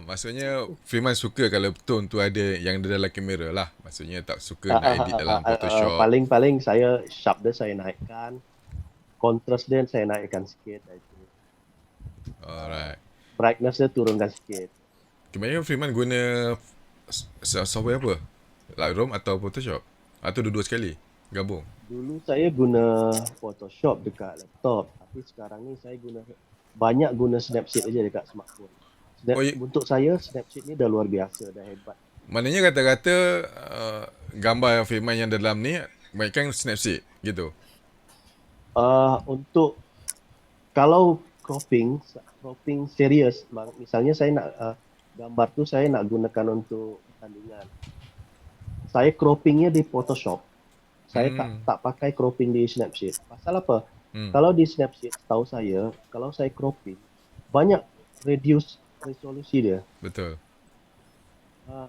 Maksudnya Firman suka kalau tone tu ada yang ada dalam kamera lah. Maksudnya tak suka nak edit dalam Photoshop. Paling saya sharp dia saya naikkan. Kontras dia saya naikkan sikit. Alright. Brightness dia turunkan sikit. Kebanyakan Firman guna software apa? Lightroom atau Photoshop? Atau dua-dua sekali? Gabung? Dulu saya guna Photoshop dekat laptop. Tapi sekarang ni saya banyak guna Snapseed aja dekat smartphone. Untuk saya Snapseed ni dah luar biasa, dah hebat. Maknanya kata-kata gambar Firman yang dalam ni kebanyakan Snapseed gitu? Untuk kalau cropping serius, misalnya saya nak gambar tu saya nak gunakan untuk pertandingan. Saya croppingnya di Photoshop. Saya tak pakai cropping di Snapseed. Pasal apa? Kalau di Snapseed, tahu saya, kalau saya cropping, banyak reduce resolusi dia. Betul.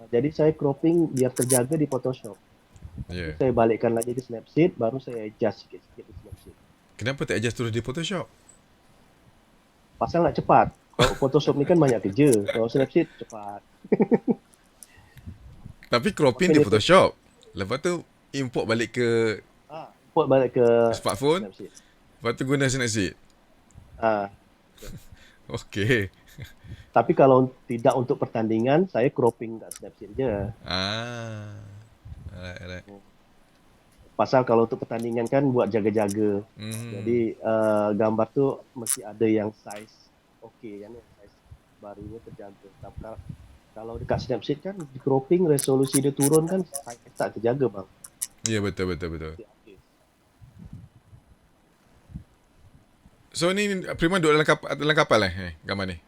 Jadi saya cropping biar terjaga di Photoshop. Yeah. Saya balikkan lagi ke Snapseed, baru saya adjust sikit-sikit di Snapseed. Kenapa tak adjust terus di Photoshop? Pasal nak cepat. Kalau Photoshop ni kan banyak kerja. Kalau Snapseed cepat. Tapi cropping di Photoshop. Lepas tu import balik ke import balik ke smartphone. Snapseed. Lepas tu guna Snapseed. Okey. Tapi kalau tidak untuk pertandingan, saya cropping kat Snapseed je. Ah. Alright. Pasal kalau untuk pertandingan kan buat jaga-jaga. Jadi Mhm. gambar tu mesti ada yang size okey kan, size barunya terjaga. Tapi kalau dekat Snapseed kan di cropping resolusi dia turun kan size tak terjaga bang. Ya, betul. Mesti habis. So ni Firman duduk dalam kapal gambar ni?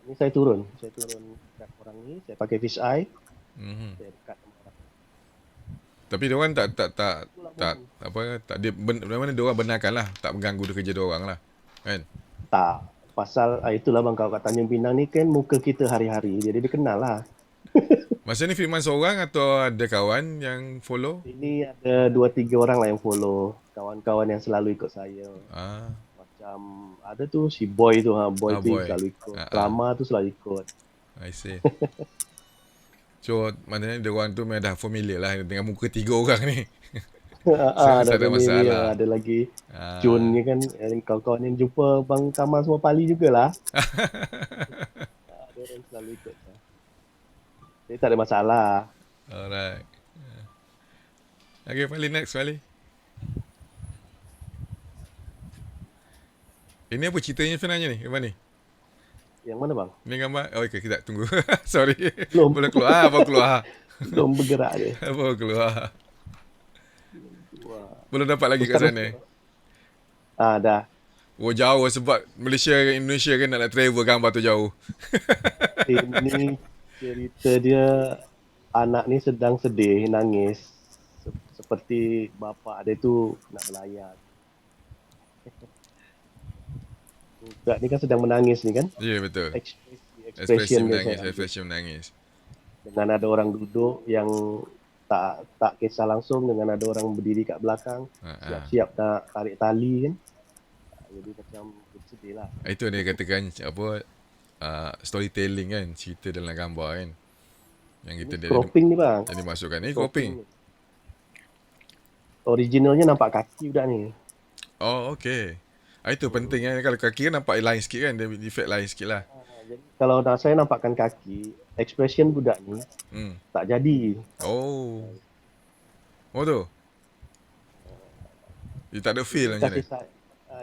Ni saya turun dekat orang ni, saya pakai fish eye, Mhm. saya dekat sama orang. Tapi dia orang tak Itulah tak momen. apa tak dia mana dia orang benarkan lah, tak mengganggu kerja dia orang lah. Kan? Tak, pasal itulah bang, kalau kat Tanjung Pinang ni kan muka kita hari-hari, jadi dia kenal lah. Masa ni Firman seorang atau ada kawan yang follow? Ini ada 2-3 orang lah yang follow, kawan-kawan yang selalu ikut saya. Ah, Macam ada tu si Boy tu, Boy tu boy. selalu ikut. Ah, ah. Lama tu selalu ikut. I see. So maknanya dia orang tu memang dah familiar lah dengan muka 3 orang ni. So Ada tak ada masalah. familiar, ada lagi Jun Ah. ni kan, kawan-kawan yang jumpa Bang Kamal semua Pali jugalah. Ada orang selalu ikut. Jadi tak ada masalah. Alright. Okay, Fali next Fali. Ini apa ceritanya sebenarnya ni? Gambar ni? Yang mana bang? Ni gambar. Oh, okay, kita tunggu. Sorry. Belum, Boleh keluar. Baru keluar. belum bergerak dia. Baru keluar. Wah. Belum dapat lagi kat Terus sana. dah. Oh, jauh sebab Malaysia dengan Indonesia kan nak travel gambar tu jauh. Ini cerita dia, anak ni sedang sedih, nangis. Seperti bapa dia tu nak berlayar. Budak ni kan sedang menangis ni kan. Ya, yeah, betul. Expression dia Menangis, saya ambil. expression menangis. Dengan ada orang duduk yang tak kisah langsung, dengan ada orang berdiri kat belakang, siap-siap nak tarik tali kan. Jadi macam sedih lah. Itu dia katakan apa storytelling kan, cerita dalam gambar kan. Yang kita Ini cropping ni bang. Yang dimasukkan ni cropping. Originalnya nampak kaki budak ni. Oh, okey. Itu penting kan. Kalau kaki kan nampak lain sikit kan. Dia effect lain sikit lah. Jadi kalau saya nampakkan kaki, expression budak ni tak jadi. Oh. Oh tu. Dia tak ada feel macam ni.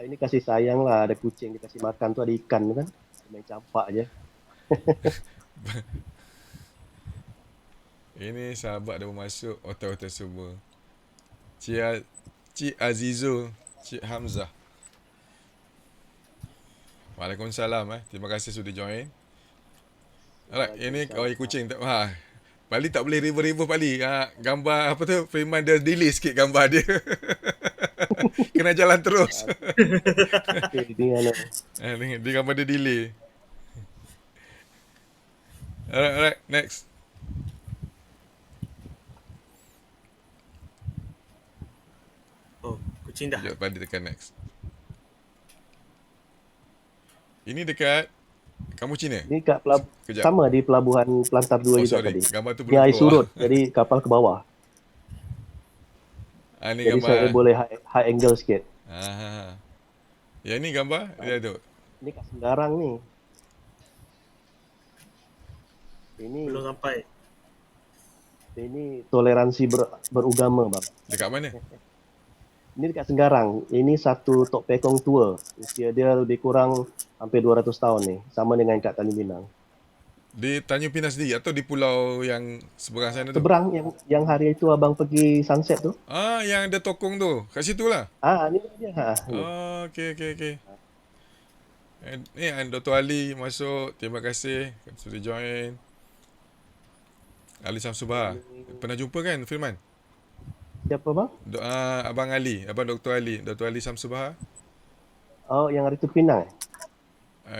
Ini kasih sayang lah. Ada kucing dikasih makan tu, ada ikan tu kan. Main campak je. Ini sahabat dah masuk otak-otak semua. Cik Azizul, Cik Hamzah. Waalaikumsalam Terima kasih sudah join. Alright, ini kawan kucing tak Pali tak boleh river Pali. Gambar apa tu? Firman dia delay sikit gambar dia. Kena jalan terus. Dia gambar dia delay. Alright, next. Oh, kucing dah. Sekejap, Pali tekan next. Ini dekat kamu Cina? Ini kat sama di pelabuhan Pelantar 2 juga sorry. tadi. Gambar tu Ini belum air keluar. surut, jadi kapal ke bawah. Ini jadi gambar. saya boleh high angle sikit. Ya, ini gambar dia tu. Ini kat Senggarang ni. Ini belum sampai. Ini toleransi beragama bang. Dekat mana? Ini dekat Senggarang. Ini satu Tok Pekong tua. Usia dia lebih kurang hampir 200 tahun ni. Sama dengan kat Tanjung Pinang. Di Tanjung Pinang sendiri atau di pulau yang seberang sana tu? Seberang yang hari itu abang pergi sunset tu. Yang ada tokong tu. Kat situ lah. Ni dia. Okey. Ni Dr. Ali masuk. Terima kasih sudah join. Ali Samsubah. Pernah jumpa kan Firman? Siapa bang? Abang Ali, Abang Dr. Ali, Dr. Ali Samsubah. Oh, yang hari tu Pinang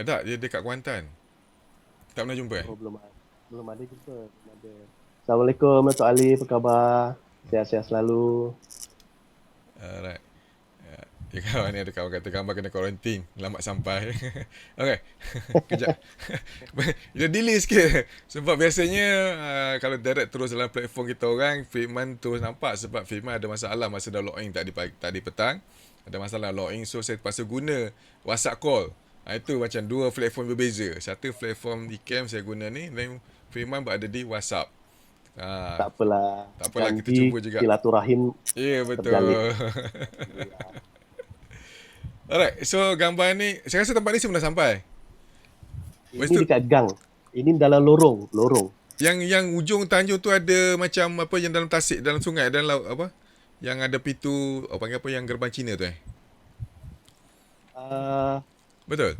tak, dia dekat Kuantan. Tak pernah jumpa Oh, belum ada jumpa. Belum ada. Assalamualaikum Dr. Ali, apa khabar? Sihat-sihat selalu. Alright. Kawan ni ada kawan kata gambar kena quarantine, lambat sampai. Okay. Kejap. Dia delay sikit. Sebab biasanya kalau direct terus dalam platform kita orang, Firman terus nampak sebab Firman ada masalah masa dah login tadi petang. Ada masalah login, so saya terpaksa guna WhatsApp call. Itu macam dua platform berbeza. Satu platform di camp saya guna ni, dan Firman berada di WhatsApp. Tak Ha, apalah. tak apalah, kita Janji cuba juga. silaturahim Ya, terjalin. betul. Alright, so gambar ni, saya rasa tempat ni semua dah sampai. Lepas Ini tu, dekat gang. Ini dalam lorong. yang ujung tanjung tu ada macam apa yang dalam tasik, dalam sungai, dalam laut apa? Yang ada pintu, panggil apa, yang gerbang Cina tu Uh, Betul?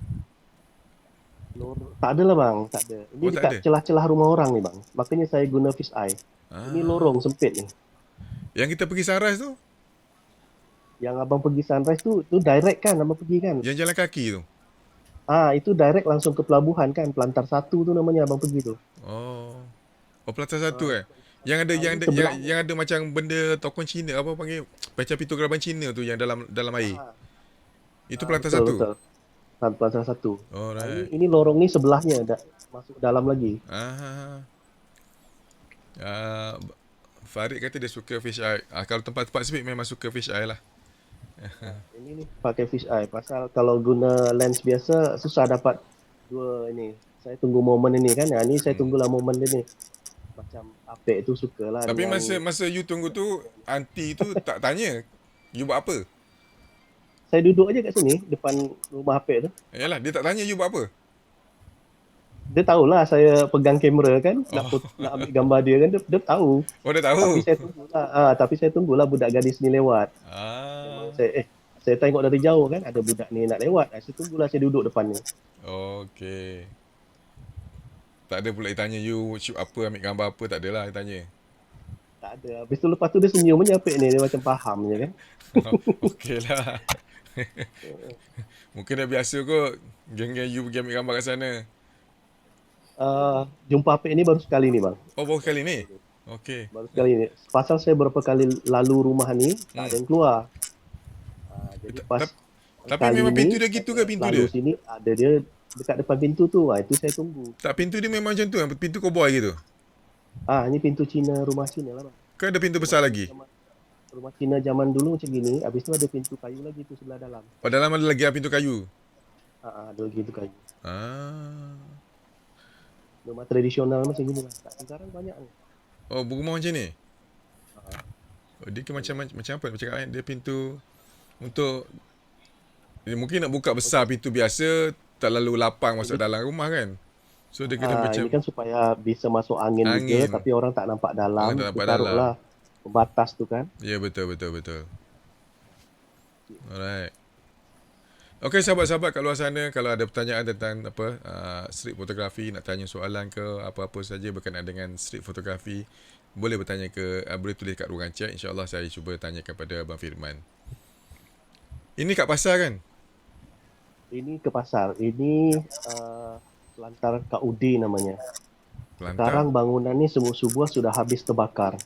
tak ada lah bang, tak ada. Ini Oh, tak dekat ada. celah-celah rumah orang ni bang. Makanya saya guna fish eye. Ini Ah. lorong sempit ni. Yang kita pergi Sunrise tu, Yang abang pergi sunrise tu direct kan abang pergi kan? yang jalan kaki tu. Itu direct langsung ke pelabuhan kan. Pelantar 1 tu namanya abang pergi tu. Oh. Oh, Pelantar Satu Yang ada yang Ini ada sebelah. yang ada macam benda tokon Cina, apa panggil, macam pintu gerbang Cina tu yang dalam air. Itu Pelantar Betul Satu. betul. Pelantar 1. Alright. Ini lorong ni sebelahnya masuk dalam lagi. Ah. Ah, Farid kata dia suka fish eye. Kalau tempat-tempat sempit memang suka fish eye lah. Ini ni pakai fish eye. Pasal kalau guna lens biasa susah dapat dua ini. Saya tunggu momen ini kan. Ini saya tunggulah momen dia ni. Macam Apek tu sukalah Tapi dengan. masa you tunggu tu, aunty tu tak tanya you buat apa. Saya duduk aja kat sini depan rumah Apek tu. Yalah, dia tak tanya you buat apa. Dia tahulah saya pegang kamera kan, nak ambil gambar dia kan, dia tahu. Oh, dia tahu. Tapi saya tunggulah budak gadis ni lewat. Ah. Memang saya tengok dari jauh kan, ada budak ni nak lewat. Saya tunggulah, saya duduk depan ni. Okay. Tak ada pula dia tanya you shoot apa, ambil gambar apa, tak adalah dia tanya. Tak ada. Habis tu lepas tu dia senyum je Apek ni, dia macam faham je kan. Okey lah. Mungkin dah biasa kot geng-geng you pergi ambil gambar kat sana. Jumpa Apek ni baru sekali ni bang. Oh, baru kali ni? Okey. Baru sekali ni. Pasal saya berapa kali lalu rumah ni, tak ada yang keluar. Jadi pas Tapi kali memang ni, pintu dia gitu ke pintu lalu dia? sini ada dia dekat depan pintu tu. Itu saya tunggu. Tak, pintu dia memang macam tu, pintu cowboy gitu. Ini pintu Cina, rumah Cina lah bang. Ke ada pintu besar lagi? Rumah Cina zaman dulu macam gini, habis tu ada pintu kayu lagi tu sebelah dalam. Oh, dalam ada lagi pintu kayu? Ada lagi pintu kayu. Rumah tradisional macam gini lah. Kat sekarang banyak ni. Oh, rumah macam ni? Oh, dia ke macam apa? Macam cakap kan, dia pintu untuk dia mungkin nak buka besar pintu biasa, tak lalu lapang masuk dalam rumah kan. So dia kena macam Ini kan supaya bisa masuk angin juga, tapi orang tak nampak dalam. Orang tak nampak Taruhlah pembatas tu kan. Ya, betul. Alright. Okay, sahabat-sahabat kat luar sana, kalau ada pertanyaan tentang street fotografi, nak tanya soalan ke apa-apa saja berkenaan dengan street fotografi, boleh bertanya boleh tulis kat ruangan chat. InsyaAllah saya cuba tanya kepada Abang Firman. Ini kat pasar kan? Ini ke pasar. Ini Pelantar Kak Udi namanya. Pelantar? Sekarang bangunan ni semua sudah habis terbakar.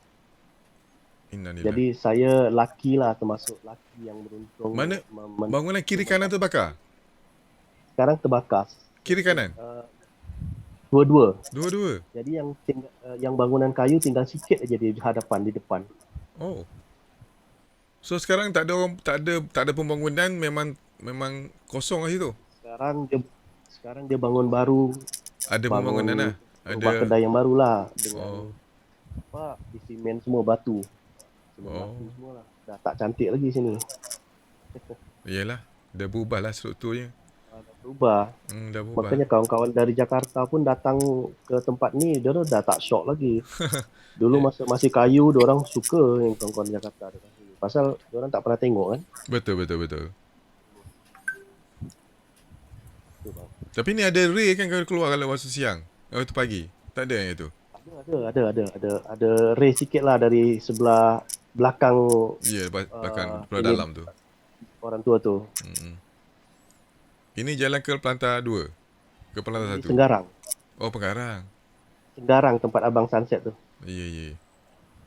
Innalillah. Jadi saya laki lah, termasuk laki yang beruntung. Mana bangunan kiri kanan tu bakar? Sekarang terbakar. Kiri kanan? Dua-dua. Dua-dua? Jadi yang bangunan kayu tinggal sikit aja di depan. Oh. So sekarang tak ada pembangunan, memang kosong kat situ. Sekarang dia bangun baru. Ada pembangunan lah. Rumah kedai yang baru lah dengan di simen semua batu. Batu semua lah. Dah tak cantik lagi sini. Yelah, dah berubah lah strukturnya. Dah berubah. Dah berubah. Makanya kawan-kawan dari Jakarta pun datang ke tempat ni, dia dah tak syok lagi. Dulu masih kayu, diorang suka yang kawan-kawan Jakarta. Pasal diorang tak pernah tengok kan. Betul. Tapi ni ada ray kan kalau keluar kalau waktu siang, waktu pagi. Tak ada yang itu? Ada ray sikit lah dari sebelah belakang. Ya, belakang sebelah dalam tu. Orang tua tu. Ini jalan ke Pelantar 2? Ke Pelantar 1? Senggarang. Oh, Pengarang. Senggarang tempat abang sunset tu. Ya.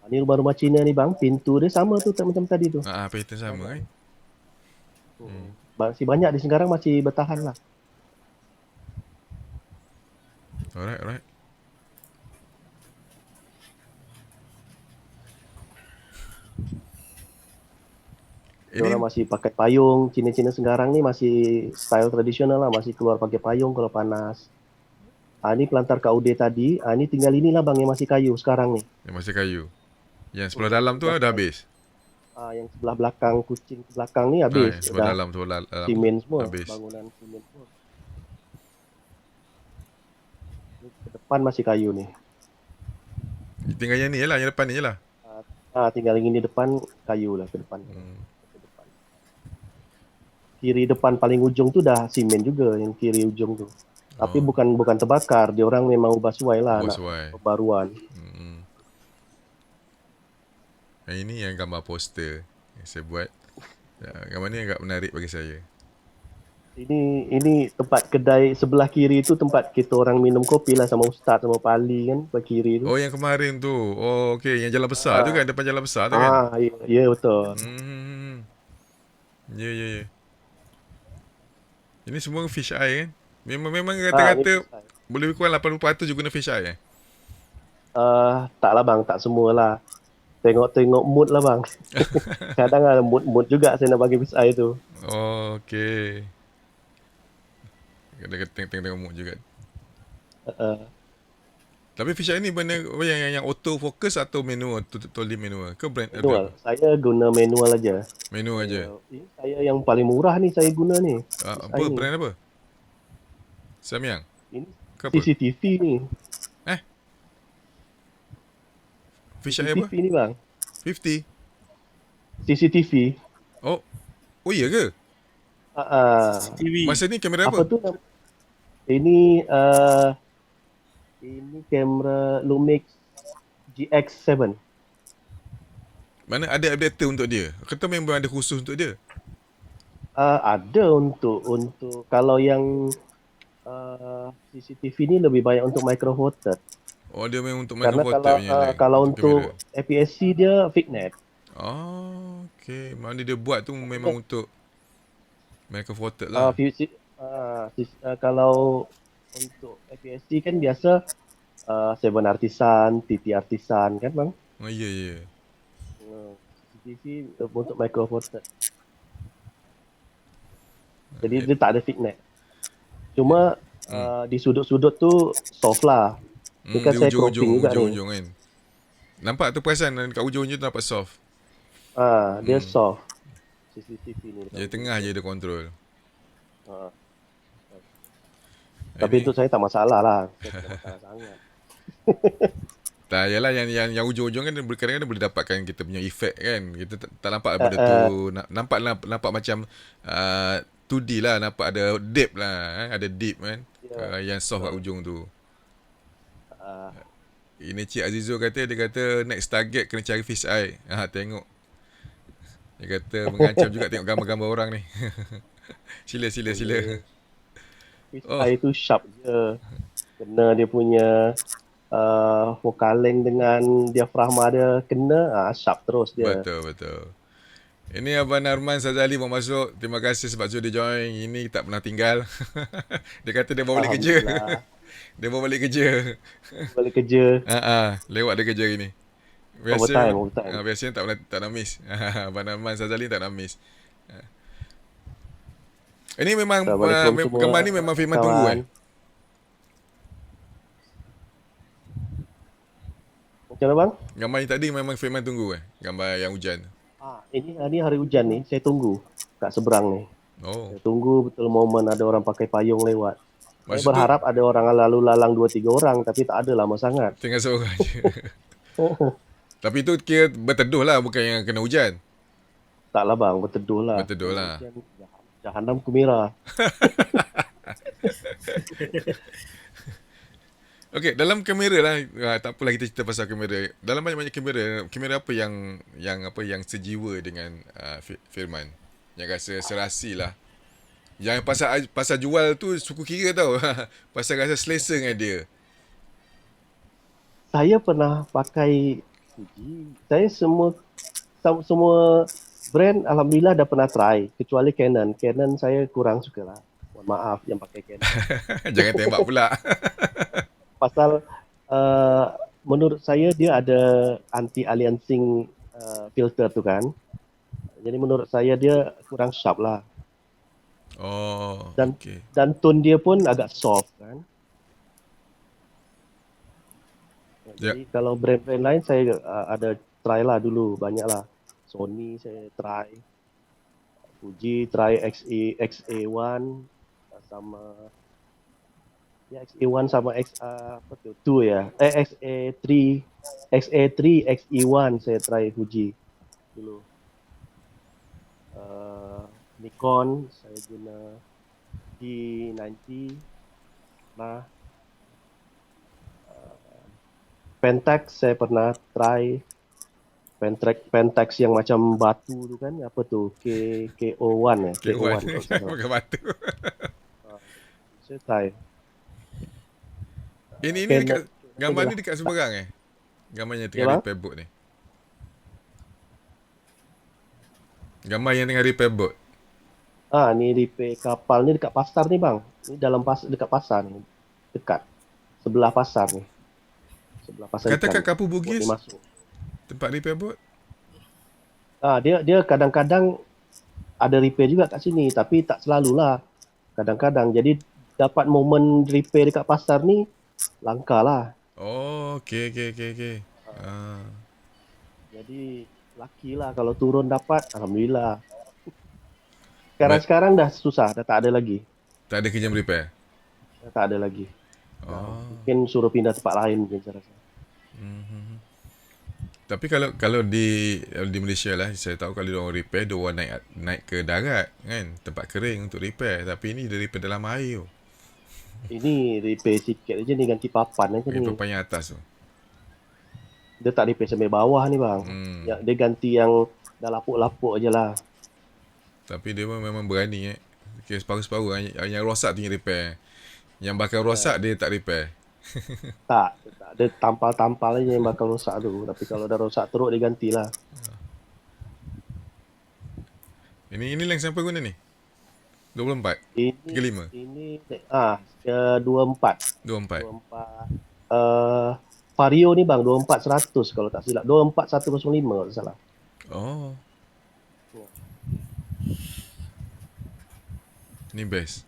Ni rumah-rumah Cina ni bang, pintu dia sama tu macam tadi tu. Pattern sama kan? Masih banyak di Senggarang masih bertahan lah. Alright. Orang Ini masih pakai payung. Cina-Cina sekarang ni masih style tradisional lah, masih keluar pakai payung kalau panas. Ini pelantar KUD tadi. Ini tinggal inilah bang yang masih kayu sekarang nih. yang masih kayu. Yang sebelah dalam tu dah habis. Yang sebelah belakang kucing belakang ni Ah, habis. yang sebelah Udah dalam tu simen semua, habis. bangunan simen semua. Ini ke depan masih kayu nih. Tinggal yang ni je lah, yang depan ni je lah. Tinggal yang ini depan kayu lah ke depan. Hmm. Ke depan. Kiri depan paling ujung tu dah simen juga yang kiri ujung tu. Tapi Oh. bukan terbakar, dia orang memang ubah suai lah Ubah nak suai. pembaruan. Ini yang gambar poster yang saya buat. Gambar ni agak menarik bagi saya. Ini tempat kedai sebelah kiri tu tempat kita orang minum kopi lah sama Ustaz sama Pak Ali kan, sebelah kiri tu. Oh, yang kemarin tu. Oh, okey, yang jalan besar tu kan, depan jalan besar tu kan. Ya betul. Ya, ya, ya. Ini semua fish eye kan. Memang Ini kata-kata Ustaz. boleh kurang 80% je guna fish eye. Tak lah bang, tak semualah. Tengok mood lah bang. Kadang ada mood juga saya nak bagi pisai tu. Oh, okey. Kadang-kadang tengok mood juga. Tapi fish eye ni benda yang auto focus atau manual, totally manual ke brand Manual. Saya guna manual aja. Manual aja. Ini saya yang paling murah ni saya guna ni. Apa Ini. brand apa? Samyang. Ini Ke apa? CCTV ni. Fish eye apa? CCTV ni bang. 50. CCTV. Oh. Oh iya ke? TV. Masa ni kamera Apa apa? tu? Ini kamera Lumix GX7. Mana ada adapter untuk dia? Kata memang ada khusus untuk dia. Ada untuk kalau yang CCTV ni lebih banyak untuk micro four third. Oh, dia memang untuk Karena micro four third punya lain. kalau untuk kamera. APS-C dia fixed-net. Oh, okey. Mana dia buat tu memang untuk micro four third lah. Kalau untuk APS-C kan biasa 7 Artisan, TT Artisan kan bang? Oh, ya, ya. CCTV untuk micro four third. Jadi dia tak ada fixed-net. Cuma di sudut-sudut tu soft lah. Dia kan Di saya cropping juga ni. ujung-ujung kan. Nampak tu perasan kat ujung-ujung tu nampak soft. Dia soft. CCTV ni. Dia tengah je dia control. Tapi Ini- untuk saya tak masalah lah. Saya tak masalah sangat. Tak, yalah yang ujung-ujung kan kadang-kadang boleh dapatkan kita punya efek kan. Kita tak nampak benda tu. Nampak macam 2D lah. Nampak ada depth lah. Ada deep kan. Yang soft kat ujung tu. Ini Cik Azizul kata, dia kata next target kena cari fish eye. Tengok. Dia kata mengancam juga tengok gambar-gambar orang ni. Sila. Saya tu sharp je. Kena dia punya focal length dengan diafragma dia kena sharp terus dia. Betul. Ini Abang Arman Sazali mau masuk. Terima kasih sebab dia join. Ini tak pernah tinggal. Dia kata dia bawa balik kerja. Alhamdulillah. Dia bawa balik kerja. Balik kerja. Lewat dia kerja hari ni. Overtime. Biasanya tak nak miss. Abang Arman Sazali tak nak miss. Ini memang Assalamualaikum semua gambar ni memang Firman tunggu kawan. Macam mana bang? Gambar ni tadi memang Firman tunggu gambar yang hujan. Ini hari hujan ni, saya tunggu kat seberang ni. Oh. Saya tunggu betul momen ada orang pakai payung lewat. Maksud Saya berharap ada orang lalu lalang 2-3 orang, tapi tak ada lama sangat. tinggal seorang je. Tapi tu kira berteduh lah, bukan yang kena hujan. Taklah bang, berteduh lah. Berteduh lah. Jahanam ke merah. Okey, dalam kamera lah, tak apalah kita cerita pasal kamera. Dalam banyak-banyak kamera apa yang sejiwa dengan Firman? Yang rasa serasi lah. Yang pasal jual tu suku kira tau. Pasal rasa selesa dengan dia. Saya pernah pakai Fuji. Saya semua brand alhamdulillah dah pernah try, kecuali Canon. Canon saya kurang suka lah. Mohon maaf yang pakai Canon. Jangan tembak pula. Pasal menurut saya dia ada anti aliasing filter tu kan. Jadi menurut saya dia kurang sharp lah. Oh, Dan okey. dan tone dia pun agak soft kan. Ya. Jadi kalau brand-brand lain saya ada try lah dulu, banyak lah. Sony saya try, Fuji try XA1 sama ya XA1 sama apa tuh? 2 ya. XA3 XE1 saya try Fuji dulu. Nikon saya guna D90 nah Pentax saya pernah try Pentax yang macam batu tu kan apa tu KO1 ya K1 KO1 kalau tak salah. pakai batu. Saya try Ini Canon dekat gambar inilah. ni dekat seberang Gambarnya Ya tengah bang. repair boat ni. Gambar yang tengah repair boat. Ni repair kapal ni dekat pasar ni bang. Ni dekat pasar ni. Dekat sebelah pasar ni. Sebelah pasar Kata ikan. kat Kapur Bot ni Bugis, masuk. tempat repair boat. Dia kadang-kadang ada repair juga kat sini tapi tak selalulah. Kadang-kadang jadi dapat momen repair dekat pasar ni langka lah. Oh, okey okey okey okey. Jadi laki lah kalau turun dapat alhamdulillah. But Sekarang dah susah, dah tak ada lagi. tak ada kejam repair. Dah tak ada lagi. Oh. Mungkin suruh pindah tempat lain mungkin saya rasa. Tapi kalau di Malaysia lah, saya tahu kalau dia orang repair, dia orang naik ke darat kan, tempat kering untuk repair. Tapi ini dia repair dalam air tu. Ini repair sikit aja ni, ganti papan aja Yang ni. papan yang atas tu. Dia tak repair sampai bawah ni bang. Ya, dia ganti yang dah lapuk-lapuk aje lah. Tapi dia pun memang berani Okay, separuh-separuh. Yang rosak tu yang repair. Yang bakal rosak dia tak repair. Tak. Dia tampal-tampal aja yang bakal rosak tu. Tapi kalau dah rosak teruk dia gantilah. Ini lens apa guna ni? 24? Ini 35? Ini 24. 24. Vario ni bang 24-100 kalau tak silap. 24-105 kalau tak salah. Oh. Ni best.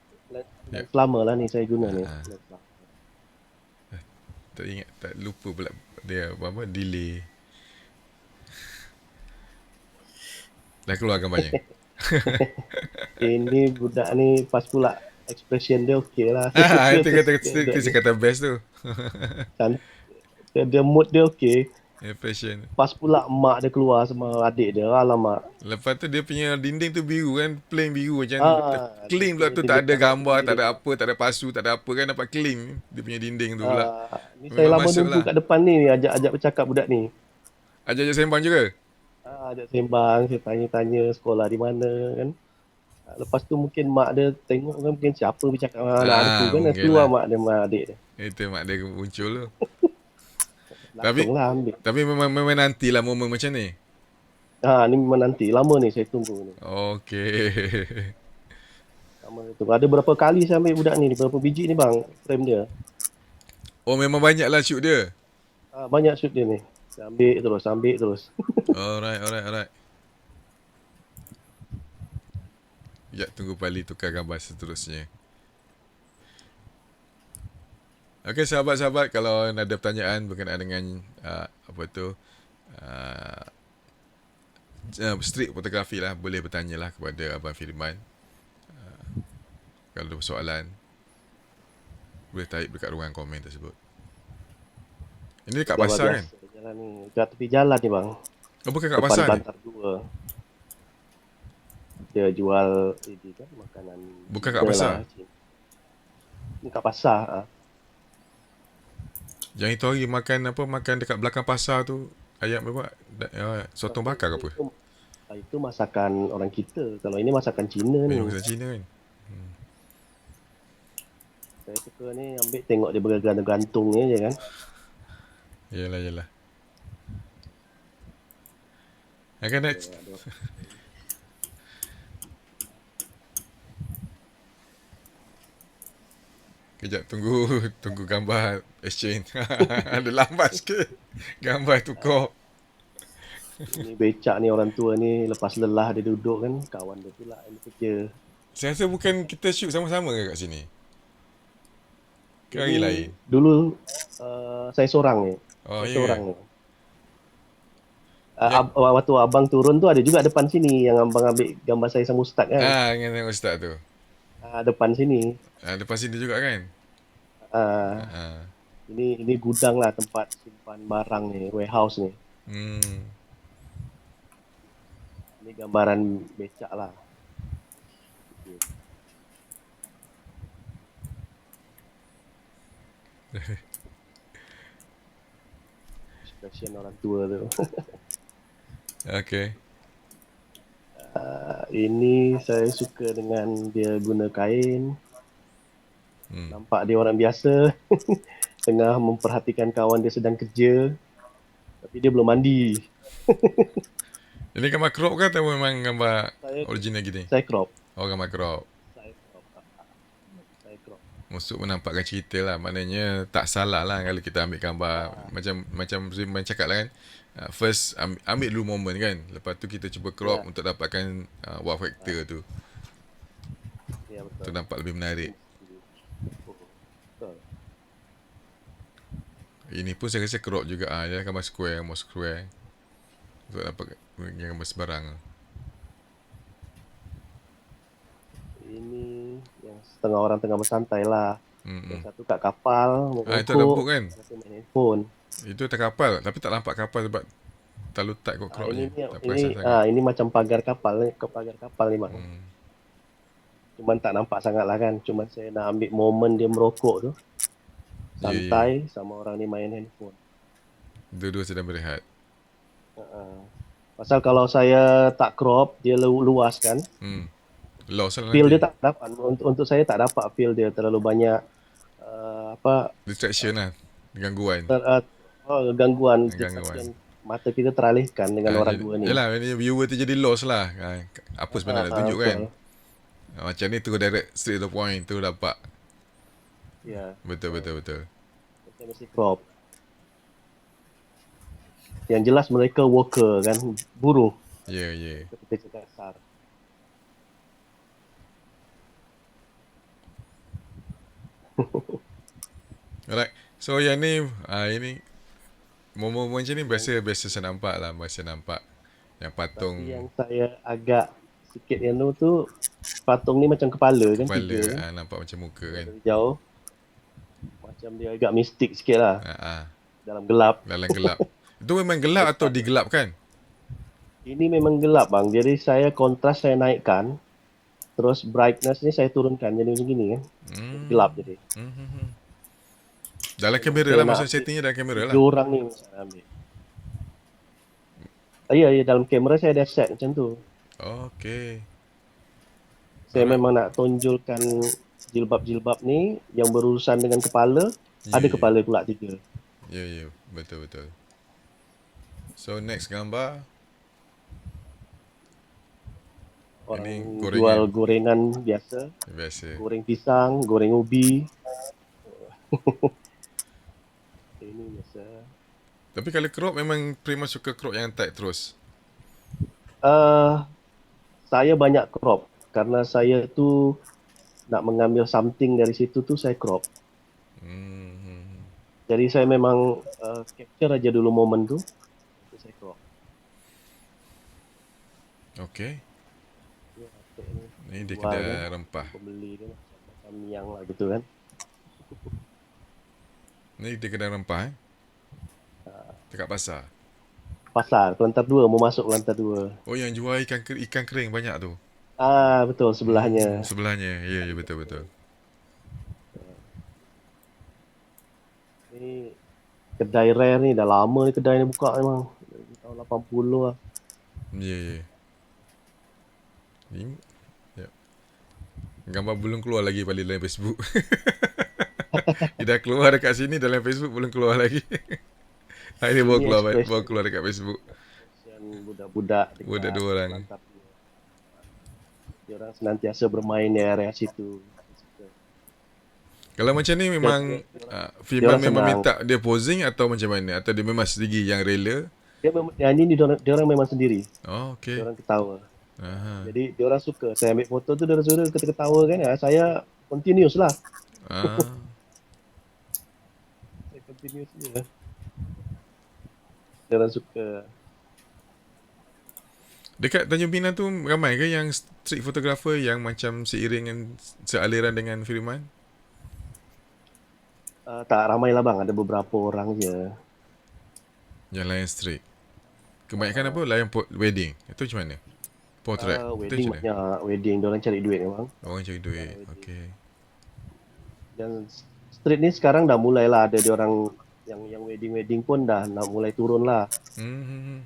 Lens lama lah ni saya guna ni. Tak ingat, tak lupa pula dia apa delay. Dah keluar gambarnya. Ini budak ni pas pula expression dia okey lah. Itu kata best tu. Dia mood dia okey. Fashion. Pas pula mak dia keluar sama adik dia. Alamak. Lepas tu dia punya dinding tu biru kan, plain biru macam clean pula tu, dia tak ada letak gambar, sendiri. tak ada apa, tak ada pasu, tak ada apa kan, dapat clean dia punya dinding tu pula. Ni saya Memang lama masuk nunggu lah. kat depan ni ajak bercakap budak ni. Ajak-ajak sembang juga. Ajak sembang, saya tanya-tanya sekolah di mana kan. Lepas tu mungkin mak dia tengok kan mungkin siapa bercakap dengan anak aku kan. Mungkin Keluar lah. mak dia sama adik dia. Itu mak dia muncul tu. Langsung lah ambil. Tapi memang nantilah momen macam ni. Ni memang nanti. Lama ni saya tunggu ni. Okey. Lama saya tunggu. Ada berapa kali saya ambil budak ni. Berapa biji ni bang frame dia. Oh, memang banyaklah shoot dia. Banyak shoot dia ni. Saya ambil terus. Alright. Ya, tunggu Pali tukar gambar seterusnya. Okey, sahabat-sahabat, kalau ada pertanyaan berkenaan dengan street fotografi lah, boleh bertanyalah kepada Abang Firman. Kalau ada soalan, boleh type dekat ruangan komen tersebut. Ini dekat pasar kan? Jalan ni. Dekat tepi jalan ni bang. Oh, bukan kat Depan pasar ni? Bantar 2. Dia jual ini kan makanan. Bukan kat pasar? Ni kat pasar. Yang itu hari makan dekat belakang pasar tu, ayam apa? Sotong bakar ke apa? Itu masakan orang kita. Kalau ini masakan Cina ni. Masakan Cina kan? Saya suka ni ambil tengok dia bergantung-gantung ni je kan. Yalah. Okay, next. Kejap, tunggu gambar exchange. Ada lambat sikit. Gambar tukar. Ini becak ni orang tua ni lepas lelah dia duduk kan, kawan dia pula yang kerja. Saya rasa bukan kita shoot sama-sama ke kat sini? Ke hari Ini lain? dulu saya seorang ni. Oh, Saya ya seorang ke? ni. Yang, Waktu abang turun tu ada juga depan sini yang abang ambil gambar saya sama ustaz kan. dengan ustaz tu. Depan sini. Depan sini juga kan? Ah, Ah. ini gudang lah tempat simpan barang ni, warehouse ni. Hmm. Ini gambaran becak lah. Kasihan orang tua tu. Okay. Ini saya suka dengan dia guna kain. Hmm. Nampak dia orang biasa. Tengah memperhatikan kawan dia sedang kerja. Tapi dia belum mandi. Ini gambar crop ke atau memang gambar Saya original gini? saya crop. Oh, gambar crop. Saya crop. Saya crop. Maksud menampakkan cerita lah. Maknanya tak salah lah kalau kita ambil gambar. Macam Zimban cakap lah kan. First ambil dulu moment kan. Lepas tu kita cuba crop untuk dapatkan wow factor tu. Ya betul. Tu nampak lebih menarik. Betul. Ini pun saya rasa crop juga. Dia gambar square, more square. Untuk dapat gambar sebarang. Ini yang setengah orang tengah bersantai lah. Yang satu kat kapal, Itu ada book kan? satu main handphone. Itu tak kapal. Tapi tak nampak kapal sebab terlalu tight kot crowdnya. Tak perasan sangat. Ini macam pagar kapal ni, pagar kapal ni bang. Cuman tak nampak sangat lah kan. Cuman saya nak ambil momen dia merokok tu. Santai sama orang ni main handphone. Dua-dua sedang berehat. Pasal kalau saya tak crop, dia luas kan. Loss lah Feel nanti. dia tak dapat. Untuk saya tak dapat feel dia terlalu banyak Distraction lah. Gangguan. gangguan. Gangguan. Mata kita teralihkan dengan orang dua ni. Yelah, viewer tu jadi lost lah. Apa sebenarnya nak tunjuk kan? Macam ni tu direct straight to the point tu dapat. Ya. Betul. Saya mesti crop. Yang jelas mereka worker kan, buruh. Ya. Kerja kasar. Alright. So yang ni ini momen-momen macam ni biasa saya nampak lah. Biasa nampak yang patung. Tapi yang saya agak sikit yang tu patung ni macam kepala kan, tiga kan. Nampak macam muka kan. Dari jauh macam dia agak mistik sikit lah. Dalam gelap. Itu memang gelap atau digelapkan? Ini memang gelap bang. Jadi saya kontras saya naikkan. Terus brightness ni saya turunkan jadi macam gini kan. Gelap jadi. Dalam kamera lah, maksud settingnya dalam kamera lah. Dua orang ni saya ambil. Ya, dalam kamera saya ada set macam tu. Okay. Saya memang nak tonjolkan jilbab-jilbab ni yang berurusan dengan kepala. Ada kepala pula tiga. Ya, betul. So next gambar. Orang ini jual gorengan biasa. Goreng pisang, goreng ubi. Ini biasa. Tapi kalau crop memang Prima suka crop yang tight terus? Saya banyak crop. Karena saya tu nak mengambil something dari situ tu saya crop. Jadi saya memang capture aja dulu momen tu. Saya crop. Okay. Ini dia kedai rempah. Pembeli dia macam miang lah gitu kan. Ni dia kedai rempah dekat pasar. Pasar, Kelantan 2, mau masuk Kelantan 2. Oh, yang jual ikan kering banyak tu. Betul, sebelahnya. Sebelahnya, ya betul. Ni kedai rare ni, dah lama ni kedai ni buka memang. Tahun 80 lah. Ya. Ni gambar belum keluar lagi balik dalam Facebook. Dia dah keluar dekat sini dalam Facebook belum keluar lagi. Ini baru keluar dekat Facebook. Budak-budak dua orang. Dia orang senantiasa bermain di area situ. Kalau macam ni memang Firman memang minta dia posing atau macam mana? Atau dia memang sendiri yang rela Dia nyanyi dia orang memang sendiri. Oh, Dia okey. orang ketawa. Aha. Jadi dia orang suka. Saya ambil foto tu dia orang suruh ketawa kan. Saya continuous lah. Ah. Saya continuous je. Dia orang suka. Dekat Tanjung Pinang tu ramai ke yang street photographer yang macam seiring dengan sealiran dengan Firman? Tak ramai lah bang. Ada beberapa orang je. Yang lain street. Kebanyakan apa? Uh, Layan wedding. Itu macam mana? Portrait. Itu Wedding macam mana? banyak. Wedding. Dia orang cari duit memang. Orang cari Yang duit. wedding. Okey. Dan street ni sekarang dah mulai lah. Ada dia orang yang wedding pun dah nak mulai turun lah. Hmm.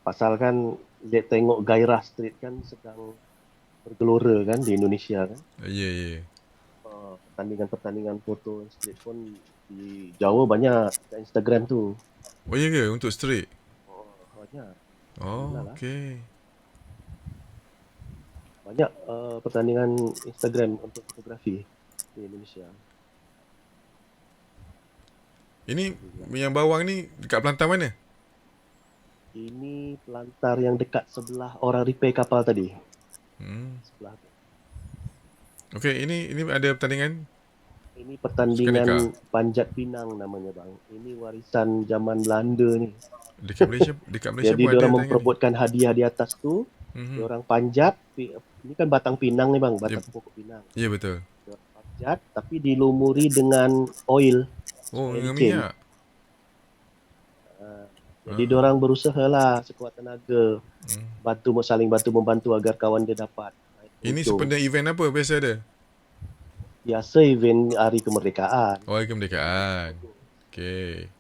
Pasal kan dia tengok gairah street kan sedang bergelora kan di Indonesia kan. Ya, ya. Pertandingan-pertandingan foto street pun di Jawa banyak kat Instagram tu. Oh, ya ke? Untuk street? Banyak. Oh, Alhamdulillah lah. okey. Banyak pertandingan Instagram untuk fotografi di Indonesia. Ini yang bawang ni dekat Pelantar mana? Ini pelantar yang dekat sebelah orang repair kapal tadi. Hmm. Sebelah tu. Okey, ini ada pertandingan? Ini Sukan pertandingan dekat. Panjat Pinang namanya bang. Ini warisan zaman Belanda ni. Dekat Malaysia Jadi pun ada diorang pertandingan ni. memperebutkan hadiah di atas tu. Mhm. Diorang panjat. Ini kan batang pinang ni bang, batang pokok pinang. Ya, betul. Diorang panjat tapi dilumuri dengan oil. Oh, supaya dengan licin. minyak. Jadi diorang berusaha lah sekuat tenaga. Saling bantu membantu agar kawan dia dapat. Ini sebenarnya event apa biasa ada? Biasa event Hari Kemerdekaan. Oh, Hari Kemerdekaan. Okey.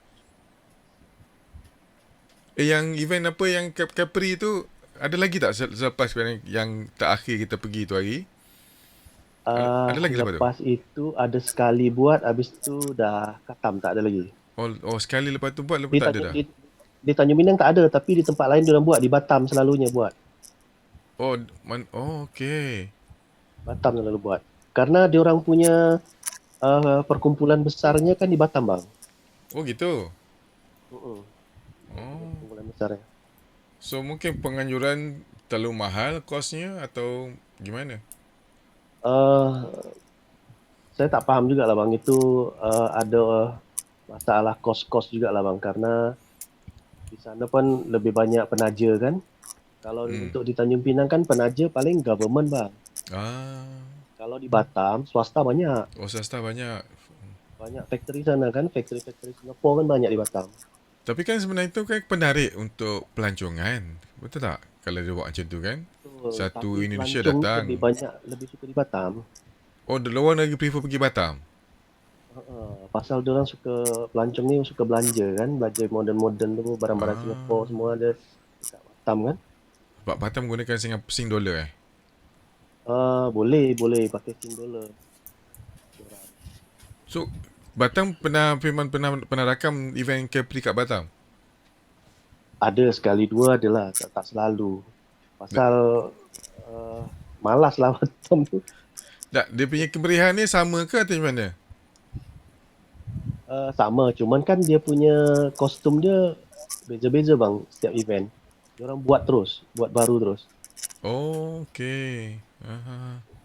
Yang event apa yang Capri tu ada lagi tak selepas yang terakhir kita pergi tu hari? Ada lagi lepas tu? Lepas itu ada sekali buat, habis tu dah katam, tak ada lagi. Oh, sekali lepas tu buat, lepas tak ada dah? Di Tanjung Pinang tak ada, tapi di tempat lain diorang buat. Di Batam selalunya buat. Oh, okey. Batam selalu buat. Karena diorang punya perkumpulan besarnya kan di Batam bang. Oh, gitu? Oh. Perkumpulan besarnya. So, mungkin penganjuran terlalu mahal kosnya atau gimana? Saya tak faham juga lah bang. Itu ada masalah kos-kos juga lah bang. Karena di sana pun lebih banyak penaja kan. Kalau untuk di Tanjung Pinang kan penaja paling government bang. Kalau di Batam, swasta banyak. Oh, swasta banyak. Banyak factory sana kan. Factory Singapura kan banyak di Batam. Tapi kan sebenarnya itu kan penarik untuk pelancongan. Betul tak? Kalau dia buat macam tu kan? Betul. Satu Tapi Indonesia pelancong datang. lebih suka di Batam. Oh, the luar negeri prefer pergi Batam? Pasal diorang suka, pelancong ni suka belanja kan. Belanja modern-modern tu, barang-barang Singapura semua ada dekat Batam kan. Sebab Batam gunakan Sing dollar Boleh pakai $10. So, Batam Firman pernah rakam event Capri kat Batam? Ada sekali dua adalah, tak selalu. Pasal malas lah Batam tu. Tak, dia punya kemeriahan ni sama ke atau macam mana? Sama, cuman kan dia punya kostum dia beza-beza bang setiap event. Diorang buat baru terus. Oh, okey.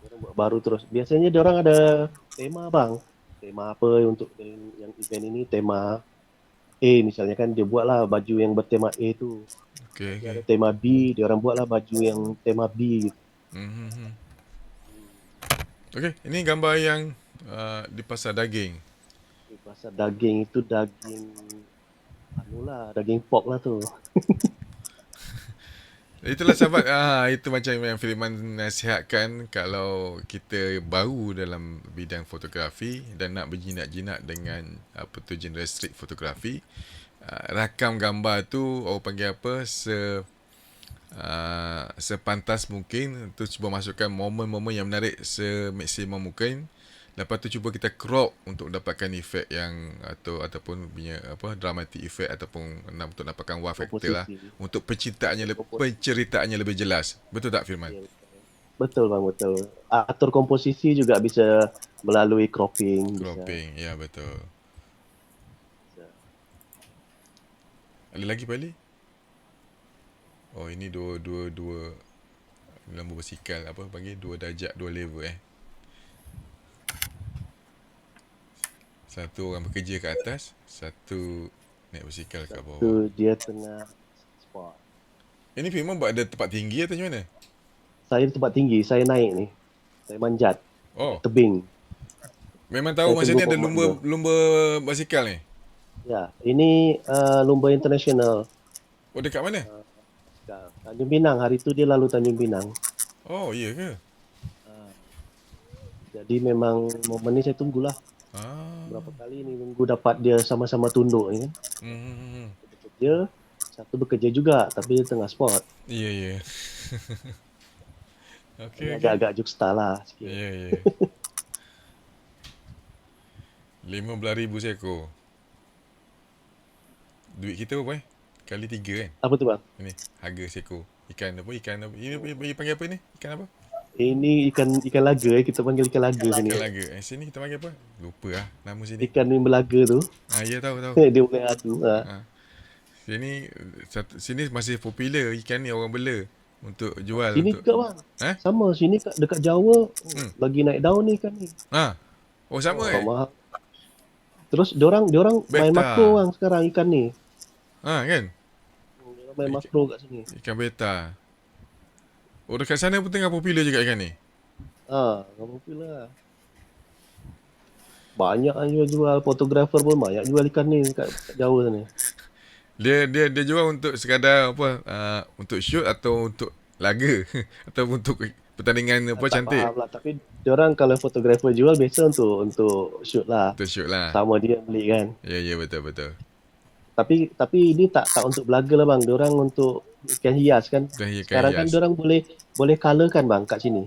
Diorang buat baru terus. Biasanya diorang ada tema bang. Tema apa untuk yang event ini, tema A misalnya kan, dia buatlah baju yang bertema A tu. Okay. Ada tema B, diorang buatlah baju yang tema B gitu. Okey, ini gambar yang di pasar daging. Di pasar daging itu daging daging pork lah tu. Itulah sahabat, itu macam yang Firman nasihatkan kalau kita baru dalam bidang fotografi dan nak berjinak-jinak dengan genre street fotografi, rakam gambar tu orang panggil apa, sepantas mungkin, tu cuba masukkan momen-momen yang menarik semaksimum mungkin. Lepas tu cuba kita crop untuk dapatkan efek yang ataupun punya dramatic effect ataupun untuk dapatkan wow factor lah, untuk penceritaannya lebih jelas. Betul tak Firman? Ya, betul bang, betul. Atur komposisi juga bisa melalui cropping. Ya betul. Ada lagi Pali? Oh, ini dua lampu basikal apa panggil, 2 darjat 2 level Satu orang bekerja kat atas, satu naik basikal kat bawah. Tu dia tengah sport. Ini memang buat ada tempat tinggi atau macam mana? Saya tempat tinggi, saya naik ni. Saya manjat Oh, tebing. memang tahu Saya masa tunggu ni ada pemandu. lumba basikal ni. Ya, ini lumba international. Oh, dekat mana? Tanjung Pinang. Hari tu dia lalu Tanjung Pinang. Oh, iya ke? Jadi memang momen ni saya tunggulah. Ah. Berapa kali ni nunggu dapat dia sama-sama tunduk ni kan. Hmm. Bekerja, satu bekerja juga tapi dia tengah sport. Ya, ya. Ini Okey, okey. agak-agak jukstar lah sikit. Ya, ya. 15,000 seekor. Duit kita berapa Kali 3 kan? Apa tu bang? Ini harga seekor. Ikan apa? Ini panggil apa ni? Ikan apa? Ini ikan laga kita panggil ikan laga sini. Ikan laga. Sini kita panggil apa? Lupa lah nama sini. Ikan ni belaga tu. Ya, tahu. Dia boleh adu. Sini masih popular ikan ni, orang bela untuk jual. Sini untuk... juga bang. Sama sini dekat Jawa lagi naik daun ni ikan ni. Oh, sama Mahal. Terus diorang main Beta. makro bang sekarang ikan ni. Kan? Diorang main makro kat sini. Ikan beta. Oh, dekat sana pun tengah popular juga ikan ni. Gak popular lah. Banyak jual fotografer pun banyak jual ikan ni kat Jawa sana. Dia jual untuk sekadar apa? Untuk shoot atau untuk laga atau untuk pertandingan apa Tak cantik? faham lah. Tapi diorang kalau fotografer jual biasa untuk shoot lah. Untuk shoot lah. Sama dia beli kan. Ya, betul. Tapi ini tak untuk belaga lah bang. Diorang untuk ikan hias kan. Ikan Sekarang kan hias. diorang boleh colorkan bang kat sini.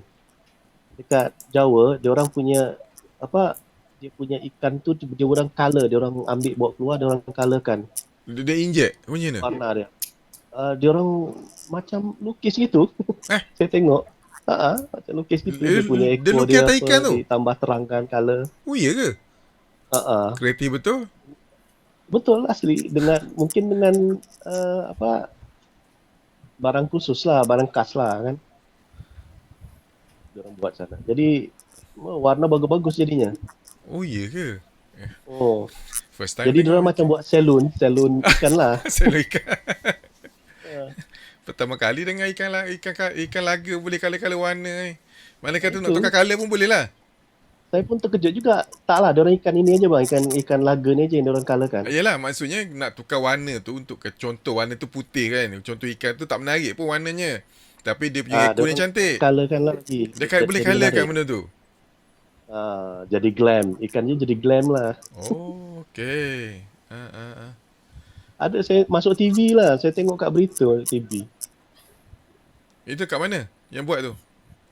Dekat Jawa diorang punya apa? Dia punya ikan tu dia orang color, dia orang ambil bawa keluar, dia orang colorkan Dia inject macam mana? warna dia. Dia orang macam lukis gitu. Saya tengok. Macam lukis gitu. Dia punya Dia ekor lukis dia atas ikan tu? ditambah terangkan color. Oh, iya ke? Kreatif betul? Betul asli mungkin dengan barang khusus lah, barang khas lah kan. Dia orang buat sana. Jadi warna bagus-bagus jadinya. Oh, iya ke? First time Jadi diorang macam buat salon ikan lah. Salon ikan. Pertama kali dengan ikan laga boleh colour-colour warna Mana kata nak tukar colour pun boleh lah. Saya pun terkejut juga. Tak lah, diorang ikan ini aja bang. Ikan laga ni aja yang diorang colourkan. Yelah, maksudnya nak tukar warna tu untuk contoh warna tu putih kan. Contoh ikan tu tak menarik pun warnanya. Tapi dia punya ekor yang cantik. Colourkan lagi. Dia boleh colourkan benda tu. Jadi glam. Ikannya jadi glam lah. Oh, okey. Ada saya masuk TV lah. Saya tengok kat berita TV. Itu kat mana yang buat tu?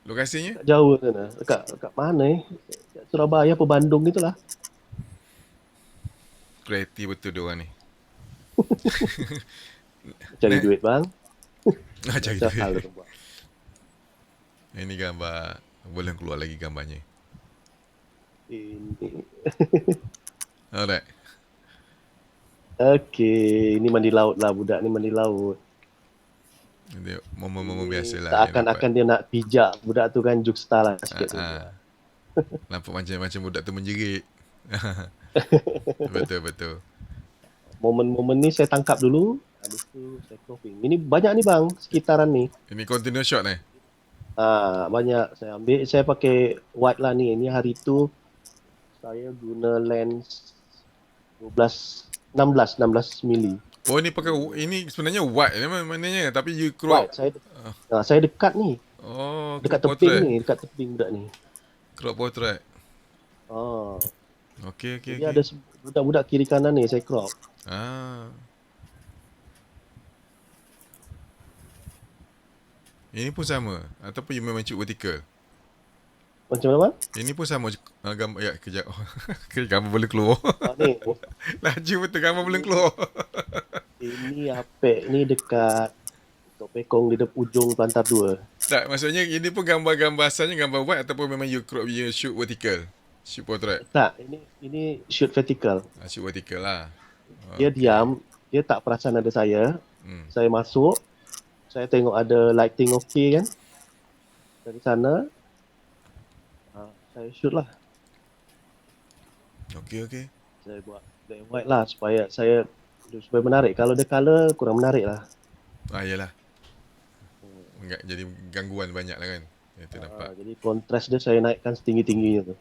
Lokasinya? Kat Jawa sana. Dekat mana Kat Surabaya apa Bandung gitulah. Kreatif betul diorang ni. Cari duit bang. Cari Macam hal duit. dia buat. Ini gambar. Boleh keluar lagi gambarnya. Ini. Alright. Okey, ini mandi laut lah budak ni mandi laut. Dia momen-momen biasa lah. Tak akan dia nak pijak budak tu kan jukstar lah sikit. Nampak macam budak tu menjerit. Betul. Momen-momen ni saya tangkap dulu. Habis tu saya cropping. Ini banyak ni bang, sekitaran ni. Ini continuous shot ni? Banyak saya ambil. Saya pakai wide lah ni. Ini hari tu saya guna lens 16 mili. Oh, ni pakai ini sebenarnya wide maknanya, tapi you crop. Wide, saya dekat ni. Oh, dekat crop tebing portrait. ni, dekat tebing budak ni. Crop portrait. Okey. Jadi ada budak-budak kiri kanan ni saya crop. Ini pun sama ataupun you memang shoot vertical? Macam mana bang? Ini pun sama gambar kejap. Gambar boleh keluar. Ni. Laju betul gambar boleh keluar. Ini apek ni dekat Tok Pekong di ujung Pelantar 2. Tak, maksudnya ini pun gambar-gambar asalnya gambar wide ataupun memang you crop, you shoot vertical? Shoot portrait? Tak, ini shoot vertical. Shoot vertical lah. Dia diam, dia tak perasan ada saya. Hmm. Saya masuk, saya tengok ada lighting okey kan. Dari sana, saya shoot lah. Okey. Saya buat black and white lah supaya menarik. Kalau dia colour, kurang menarik lah. Yalah. Enggak jadi gangguan banyak lah kan. Itu nampak Jadi kontras dia saya naikkan setinggi-tingginya tu.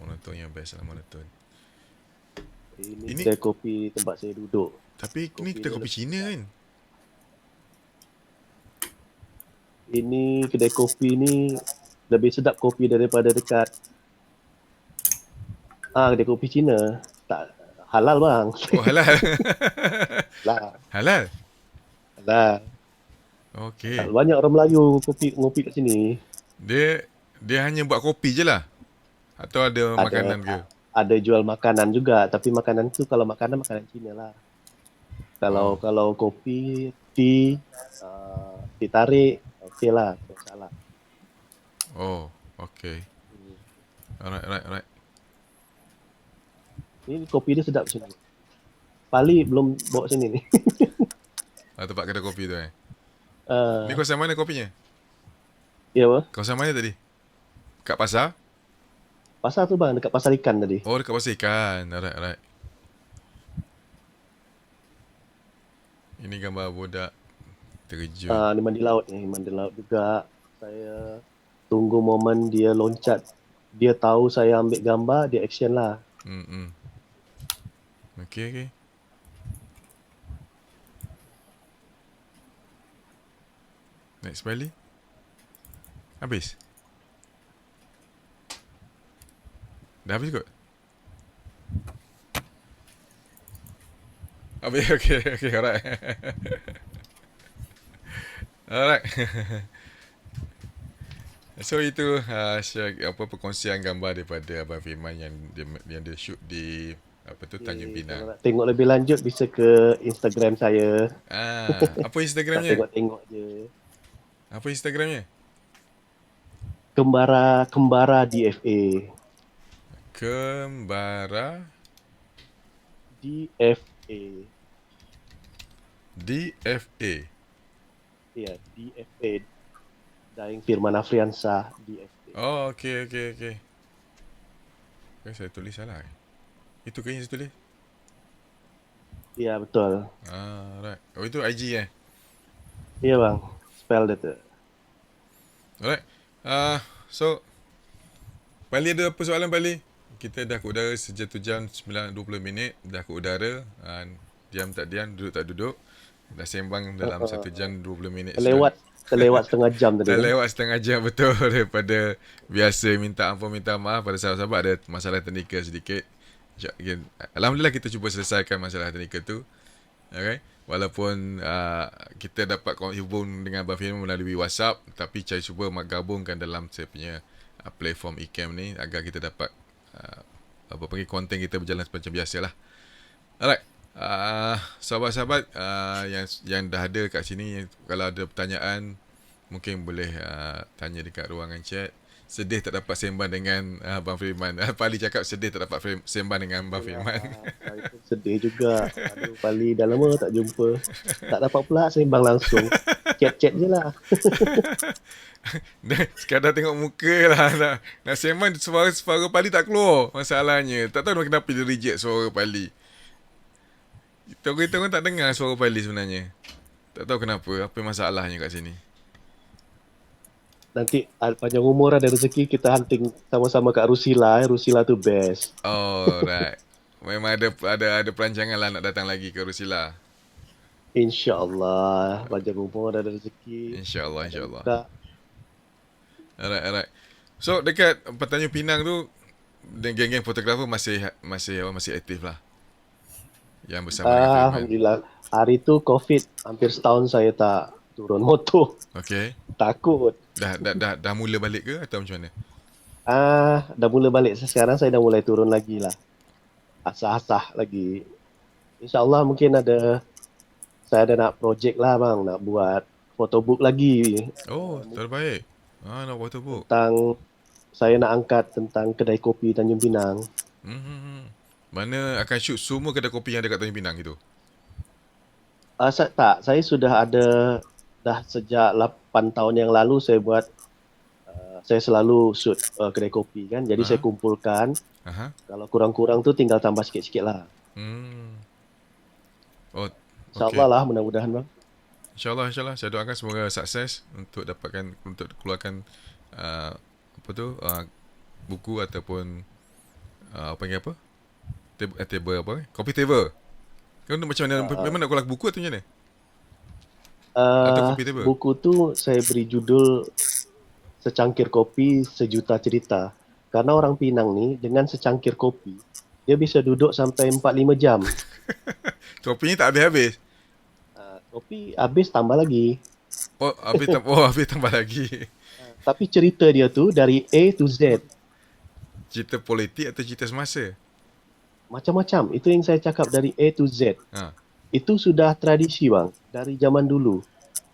monoton yang best lah, monoton. Ini Ini kedai kopi tempat saya duduk. tapi Kopi ni kita dia kopi Cina kan. Ini kedai kopi ni lebih sedap kopi daripada dekat kedai kopi Cina. Tak halal bang. Oh, halal. Lah, Halal. halal. Okey. Banyak orang Melayu ngopi kat sini. Dia hanya buat kopi je lah. Atau ada makanan ke? Ada jual makanan juga, tapi makanan tu kalau makanan Cina lah. Kalau kopi, teh tarik, okey lah, tak salah. Oh, okey. Alright. Ini kopi dia sedap sini. Pali belum bawa sini ni. Tempat kedai kopi tu Uh, Ni kawasan mana kopinya? ya apa? Kawasan mana tadi? Kat pasar? Pasar tu bang, dekat pasar ikan tadi. Oh, dekat pasar ikan. Alright. Ini gambar budak terjun. Ni mandi laut juga. Saya tunggu momen dia loncat. Dia tahu saya ambil gambar, dia action lah. Okey. Next Bali. Habis? Dah habis kot? Habis, okey, alright. Alright. So itu perkongsian gambar daripada Abang Firman yang dia shoot di Tanjung Pinang. Kalau nak tengok lebih lanjut bisa ke Instagram saya. Apa Tak Instagramnya? tengok je. Apa Instagramnya? Kembara DFA. Kembara DFA. DFA. Ya, DFA. Daing Firman Afriansah DFA. Oh, okey. Saya tulis salah. Itu ke yang saya tulis? Ya, betul. Right. Oh, itu IG Ya bang, spell dia tu. Alright. So Bali ada apa soalan Bali? Kita dah ke udara sejam 9:20 minit. Dah ke udara. Diam tak diam, duduk tak duduk. Dah sembang dalam 1 jam 20 minit. Terlewat setengah jam tadi. Terlewat setengah jam betul daripada biasa. Minta ampun, minta maaf pada sahabat-sahabat ada masalah teknikal sedikit. Alhamdulillah kita cuba selesaikan masalah teknikal tu. Okay. Walaupun kita dapat hubung dengan Abang Firman melalui WhatsApp, tapi saya cuba gabungkan dalam saya punya platform eCam ni agar kita dapat konten kita berjalan macam biasalah. Alright. Sahabat-sahabat yang dah ada kat sini, kalau ada pertanyaan mungkin boleh tanya dekat ruangan chat. Sedih tak dapat sembang dengan Abang Firman. Pali cakap sedih tak dapat sembang dengan Abang Firman. Saya pun sedih juga. Aduh, Pali dah lama tak jumpa. Tak dapat pula sembang langsung. Chat-chat je lah. Sekadar tengok muka lah. Nak sembang suara Pali tak keluar. Masalahnya tak tahu kenapa dia reject suara Pali. Kita orang tak dengar suara Pali sebenarnya. Tak tahu kenapa. Apa masalahnya kat sini. Nanti panjang umur ada rezeki kita hunting sama-sama kat Rusila. Rusila tu best. Oh, right. Memang ada perancangan lah nak datang lagi ke Rusila. InsyaAllah. Panjang umur ada rezeki. InsyaAllah. Alright. So dekat Tanjung Pinang tu, geng-geng fotografer masih aktif lah. Yang bersama dengan Firman. Alhamdulillah. Hari tu COVID, hampir setahun saya tak turun motor. Okay. Takut. Dah mula balik ke atau macam mana? Dah mula balik. Sekarang saya dah mulai turun lagi lah. Asah-asah lagi. InsyaAllah mungkin saya ada nak projek lah bang. Nak buat photobook lagi. Oh, terbaik. Nak photobook. Saya nak angkat tentang kedai kopi Tanjung Pinang. Mana akan shoot semua kedai kopi yang ada kat Tanjung Pinang itu? Saya sudah ada dah sejak 8 tahun yang lalu saya buat saya selalu shoot kedai kopi kan. Jadi saya Aha. kumpulkan Aha. kalau kurang-kurang tu tinggal tambah sikit-sikit lah. Hmm. Oh, InsyaAllah okey. lah mudah-mudahan bang. InsyaAllah, insyaAllah. Saya doakan semoga sukses untuk dapatkan, untuk keluarkan uh, apa tu, buku ataupun panggil apa? Table apa? Kopi table. Kau nak macam mana? Uh, Memang nak keluar buku atau macam mana? Atau kopi table? Buku tu saya beri judul Secangkir Kopi Sejuta Cerita. Karena orang Pinang ni dengan secangkir kopi dia bisa duduk sampai 4-5 jam. Kopinya tak habis-habis. Kopi habis tambah lagi. Habis tambah lagi. Tapi cerita dia tu dari A to Z. Cerita politik atau cerita semasa? Macam-macam. Itu yang saya cakap dari A to Z. Ha. Itu sudah tradisi bang. Dari zaman dulu.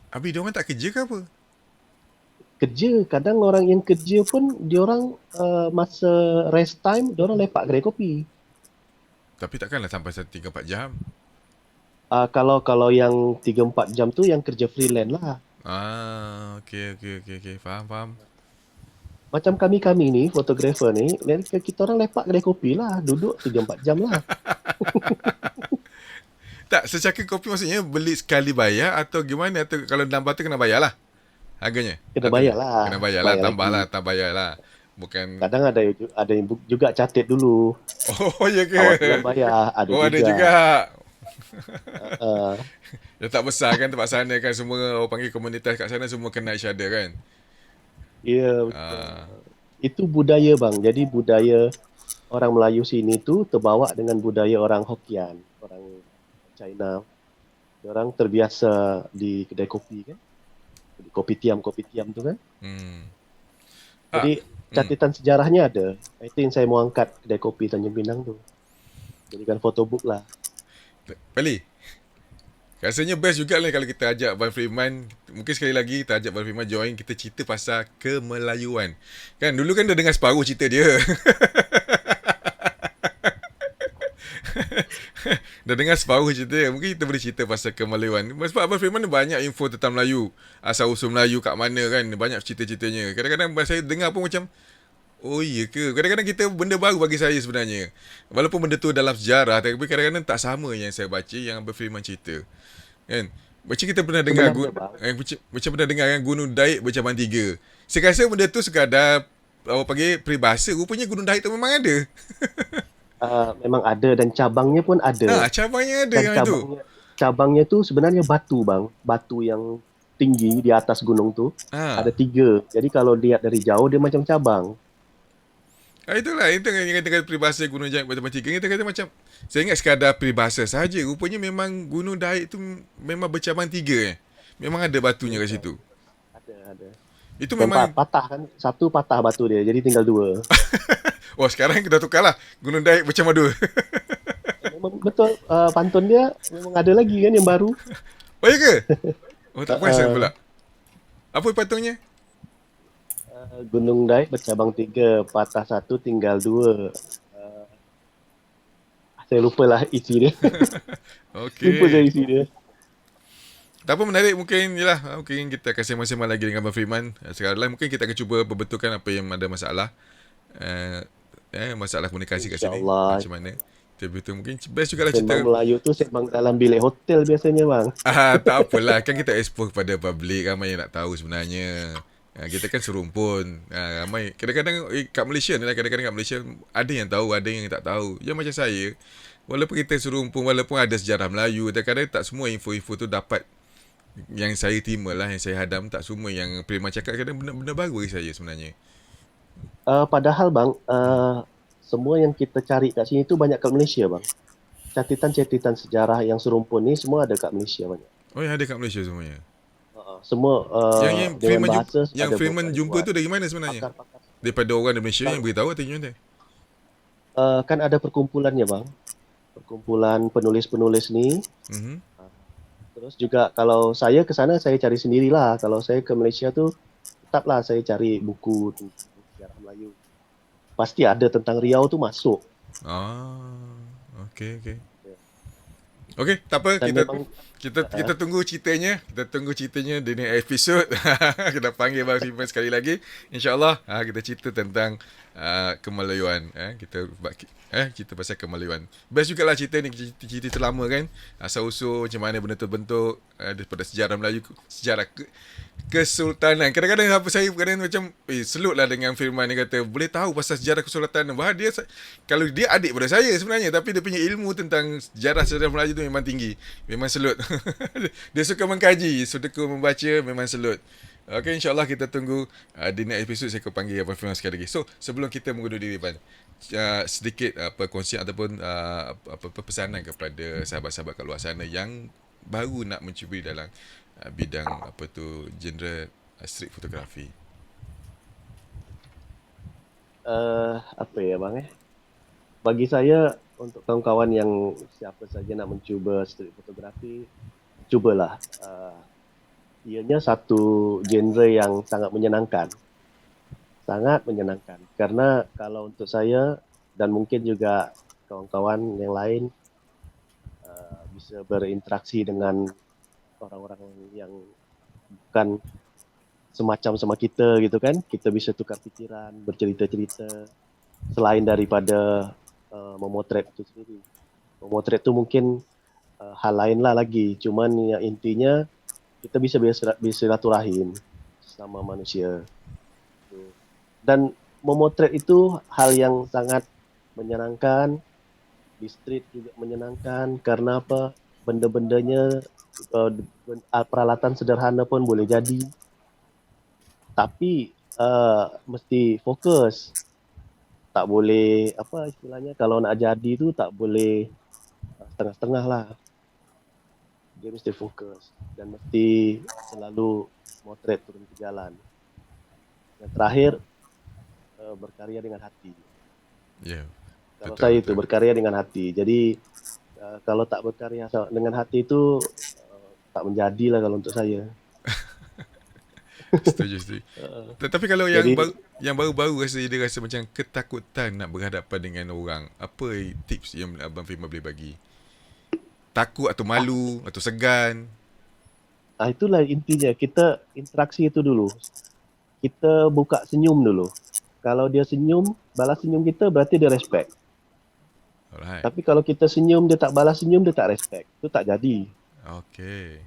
Habis dia orang tak kerja ke apa? Kerja. Kadang orang yang kerja pun diorang masa rest time diorang lepak kedai kopi. Tapi takkanlah sampai 3-4 jam. Kalau yang 3-4 jam tu yang kerja freelance lah. Okey. Faham, faham. Macam kami-kami ni, fotografer ni, kita orang lepak kedai kopi lah. Duduk 3-4 jam lah. Tak, secangkir kopi maksudnya beli sekali bayar atau gimana? Atau kalau nambah tu kena bayar lah harganya? Kena Atau bayar lah. kena bayar lah, Bayar tambah lagi. lah, tak bayar lah. Bukan... Kadang ada yang juga catat dulu. Oh, ya ke? Awal bulan bayar. Ada Oh, ada juga. juga. Uh, Dia tak besar kan tempat sana kan, semua orang panggil komunitas kat sana semua kenal each other kan. ya, betul. Ah, Itu budaya bang. Jadi budaya orang Melayu sini tu terbawa dengan budaya orang Hokkien. Orang China. Orang terbiasa di kedai kopi kan. Di kopi tiam tu kan. hmm. Jadi Hmm. catatan sejarahnya ada. Itu yang saya mau angkat kedai kopi Tanjung Pinang tu. Jadikan photobook lah. Pali, rasanya best juga lah kalau kita ajak Van Freeman. Mungkin sekali lagi kita ajak Van Freeman join, kita cerita pasal kemelayuan. Kan dulu kan dah dengar separuh cerita dia. Dah dengar separuh cerita dia. Mungkin kita boleh cerita pasal kemelayuan. Sebab Abang Freeman ni banyak info tentang Melayu. Asal-usul Melayu kat mana kan. Banyak cerita-ceritanya. Kadang-kadang saya dengar pun macam, oh iya ke? Kadang-kadang kita benda baru bagi saya sebenarnya. Walaupun benda tu dalam sejarah, tapi kadang-kadang tak sama yang saya baca yang Abang Freeman cerita. Kan? Macam kita pernah dengar Sebenarnya bang, macam pernah dengar kan Gunung Daik bercabang 3. Saya rasa benda tu sekadar apa panggil peribahasa. Rupanya Gunung Daik tu memang ada. memang ada dan cabangnya pun ada. Cabangnya ada Dan yang itu. cabangnya tu sebenarnya batu bang. Batu yang tinggi di atas gunung tu. Ada 3. Jadi kalau lihat dari jauh dia macam cabang. Itulah itu yang kata peribahasa Gunung Daik bercabang 3. Kita kata macam, saya ingat sekadar peribahasa saja. Rupanya memang Gunung Daik tu memang bercabang 3. Memang ada batunya kat situ. Ada. Itu Dan memang... patah kan. Satu patah batu dia. Jadi tinggal 2. Oh, sekarang kita tukar lah. Gunung Daik bercabang 2. Memang betul. Pantun dia memang ada lagi kan yang baru. Oh, ya ke? Oh, tak perasan Uh, pula. Apa patungnya? Gunung Daik bercabang 3. Patah 1 tinggal 2. Saya lupa lah isi dia. Lupa saya Okey. isi dia. Tak apa, menarik. Mungkin yelah, mungkin kita akan sembang-sembang lagi dengan Abang Freeman. Sekarang mungkin kita akan cuba perbetulkan apa yang ada masalah. Masalah komunikasi kat sini. InsyaAllah. Macam mana. Betul mungkin best jugalah Sembang cerita. Melayu tu sembang dalam bilik hotel biasanya bang. Tak apalah. Kan kita expose kepada public. Ramai yang nak tahu sebenarnya. Kita kan serumpun. Ramai. Kadang-kadang kat Malaysia ni lah. Kadang-kadang kat Malaysia ada yang tahu, ada yang tak tahu. Yang macam saya. Walaupun kita serumpun, walaupun ada sejarah Melayu, kadang-kadang tak semua info-info tu dapat yang saya terima lah, yang saya hadam. Tak semua yang Prima cakap kadang benda-benda baru bagi saya sebenarnya. Padahal bang, semua yang kita cari kat sini tu banyak kat Malaysia bang. Catatan-catatan sejarah yang serumpun ni semua ada kat Malaysia banyak. Oh, yang ada kat Malaysia semuanya. Semua Yang dengan Freeman bahasa yang ada Freeman buat. jumpa tu dari mana sebenarnya? Pakar-pakar. Daripada orang di Malaysia Bang, yang beritahu atau macam mana? kan ada perkumpulannya bang. Perkumpulan penulis-penulis ni. Mhm. Terus juga kalau saya ke sana saya cari sendirilah. Kalau saya ke Malaysia tu tetaplah saya cari buku tentang sejarah Melayu. Pasti ada tentang Riau tu masuk. Okey. Okey, tak apa, Dan kita memang kita tunggu ceritanya. Kita tunggu ceritanya di next episode. Kita panggil Bang Simon sekali lagi. InsyaAllah kita cerita tentang Kemalayuan. Cerita pasal Kemalayuan. Best jugalah cerita ni, cerita lama kan. Asal usul macam mana benda tu bentuk, daripada sejarah Melayu, sejarah Kesultanan. Kadang-kadang apa saya kadang macam selut lah dengan firman dia kata boleh tahu pasal sejarah Kesultanan. Wah, dia kalau dia adik pada saya sebenarnya, tapi dia punya ilmu tentang sejarah Melayu tu memang tinggi. Memang selut. Dia suka mengkaji, suka membaca, memang selut. Okay, insyaAllah kita tunggu di next episode saya akan panggil Abang Firman sekali lagi. So, sebelum kita mengundur diri, Ban, sedikit kongsian ataupun pesanan kepada sahabat-sahabat kat luar sana yang baru nak mencuburi dalam bidang genre street photography. Apa ya bang bagi saya, untuk kawan-kawan yang siapa saja nak mencuba street photography, cubalah. Ianya satu genre yang sangat menyenangkan. Sangat menyenangkan. Karena kalau untuk saya dan mungkin juga kawan-kawan yang lain bisa berinteraksi dengan orang-orang yang bukan semacam sama kita gitu kan. Kita bisa tukar pikiran, bercerita-cerita selain daripada memotret itu sendiri. Memotret itu mungkin hal lain lah lagi. Cuman yang intinya kita bisa bersilaturahim sama manusia. Dan memotret itu hal yang sangat menyenangkan. Di street juga menyenangkan. Karena apa? Benda-bendanya, peralatan sederhana pun boleh jadi. Tapi mesti fokus. Tak boleh, apa istilahnya, kalau nak jadi tu tak boleh setengah-setengah lah. Dia mesti fokus dan mesti selalu motret turun ke jalan. Yang terakhir, berkarya dengan hati. Ya. Yeah, kalau saya itu berkarya dengan hati. Jadi kalau tak berkarya dengan hati itu tak menjadilah kalau untuk saya. Setuju. Tetapi kalau yang baru-baru dia rasa macam ketakutan nak berhadapan dengan orang, apa tips yang Abang Firman boleh bagi? Takut atau malu atau segan? Itulah intinya, kita interaksi itu dulu. Kita buka senyum dulu. Kalau dia senyum, balas senyum kita, berarti dia respect. Alright. Tapi kalau kita senyum, dia tak balas senyum, dia tak respect. Itu tak jadi. Okay.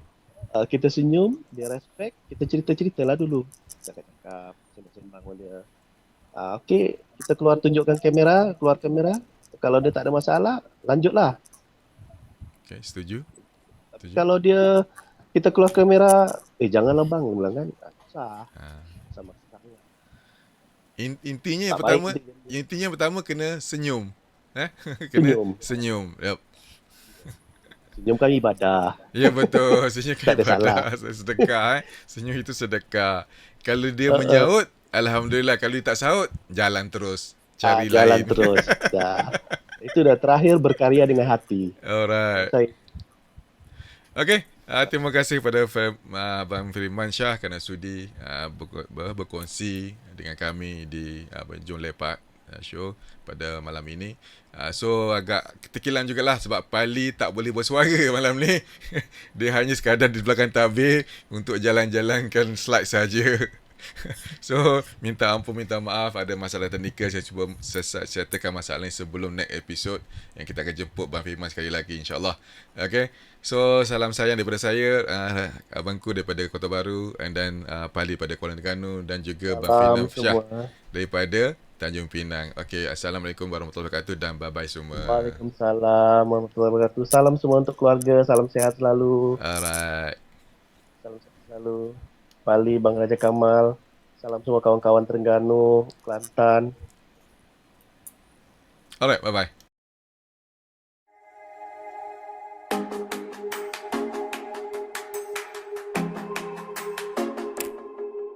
Kita senyum, dia respect, kita cerita-ceritalah dulu. Kita cakap, sembang-sembang dengan dia. Okay, kita tunjukkan kamera, keluar kamera. Kalau dia tak ada masalah, lanjutlah. Okay, setuju. Kalau kita keluar kamera, janganlah bang, bilang kan, sah. Sama sekali. Intinya yang pertama kena senyum. Kena senyum. Yep. Senyum kan ibadah. Ya betul, senyum kan ibadah. Sedekah. Senyum itu sedekah. Kalau dia menyaut, alhamdulillah. Kalau dia tak saut, jalan terus. Cari lain. Jalan terus. Itu dah terakhir, berkarya dengan hati. Alright. Okay. Terima kasih kepada Abang Firman Shah kerana sudi berkongsi dengan kami di Jom Lepak show pada malam ini. So agak ketekilan jugalah sebab Pali tak boleh bersuara malam ni. Dia hanya sekadar di belakang tabir untuk jalan-jalankan slide saja. So minta ampun, minta maaf, ada masalah teknikal. Saya cuba settlekan masalah ni sebelum next episode yang kita akan jemput Bang Firman sekali lagi, insyaAllah. Okay. So salam sayang daripada saya, abangku daripada Kota Baru, and then Pali pada Kuala Terengganu, dan juga Bang Firman Shah daripada Tanjung Pinang. Okay, Assalamualaikum warahmatullahi wabarakatuh dan bye-bye semua. Waalaikumsalam warahmatullahi wabarakatuh. Salam semua untuk keluarga, salam sehat selalu. Alright. Salam sehat selalu. Pali, Bang Raja Kamal. Salam semua kawan-kawan Terengganu, Kelantan. Alright, bye-bye.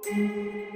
Thank you.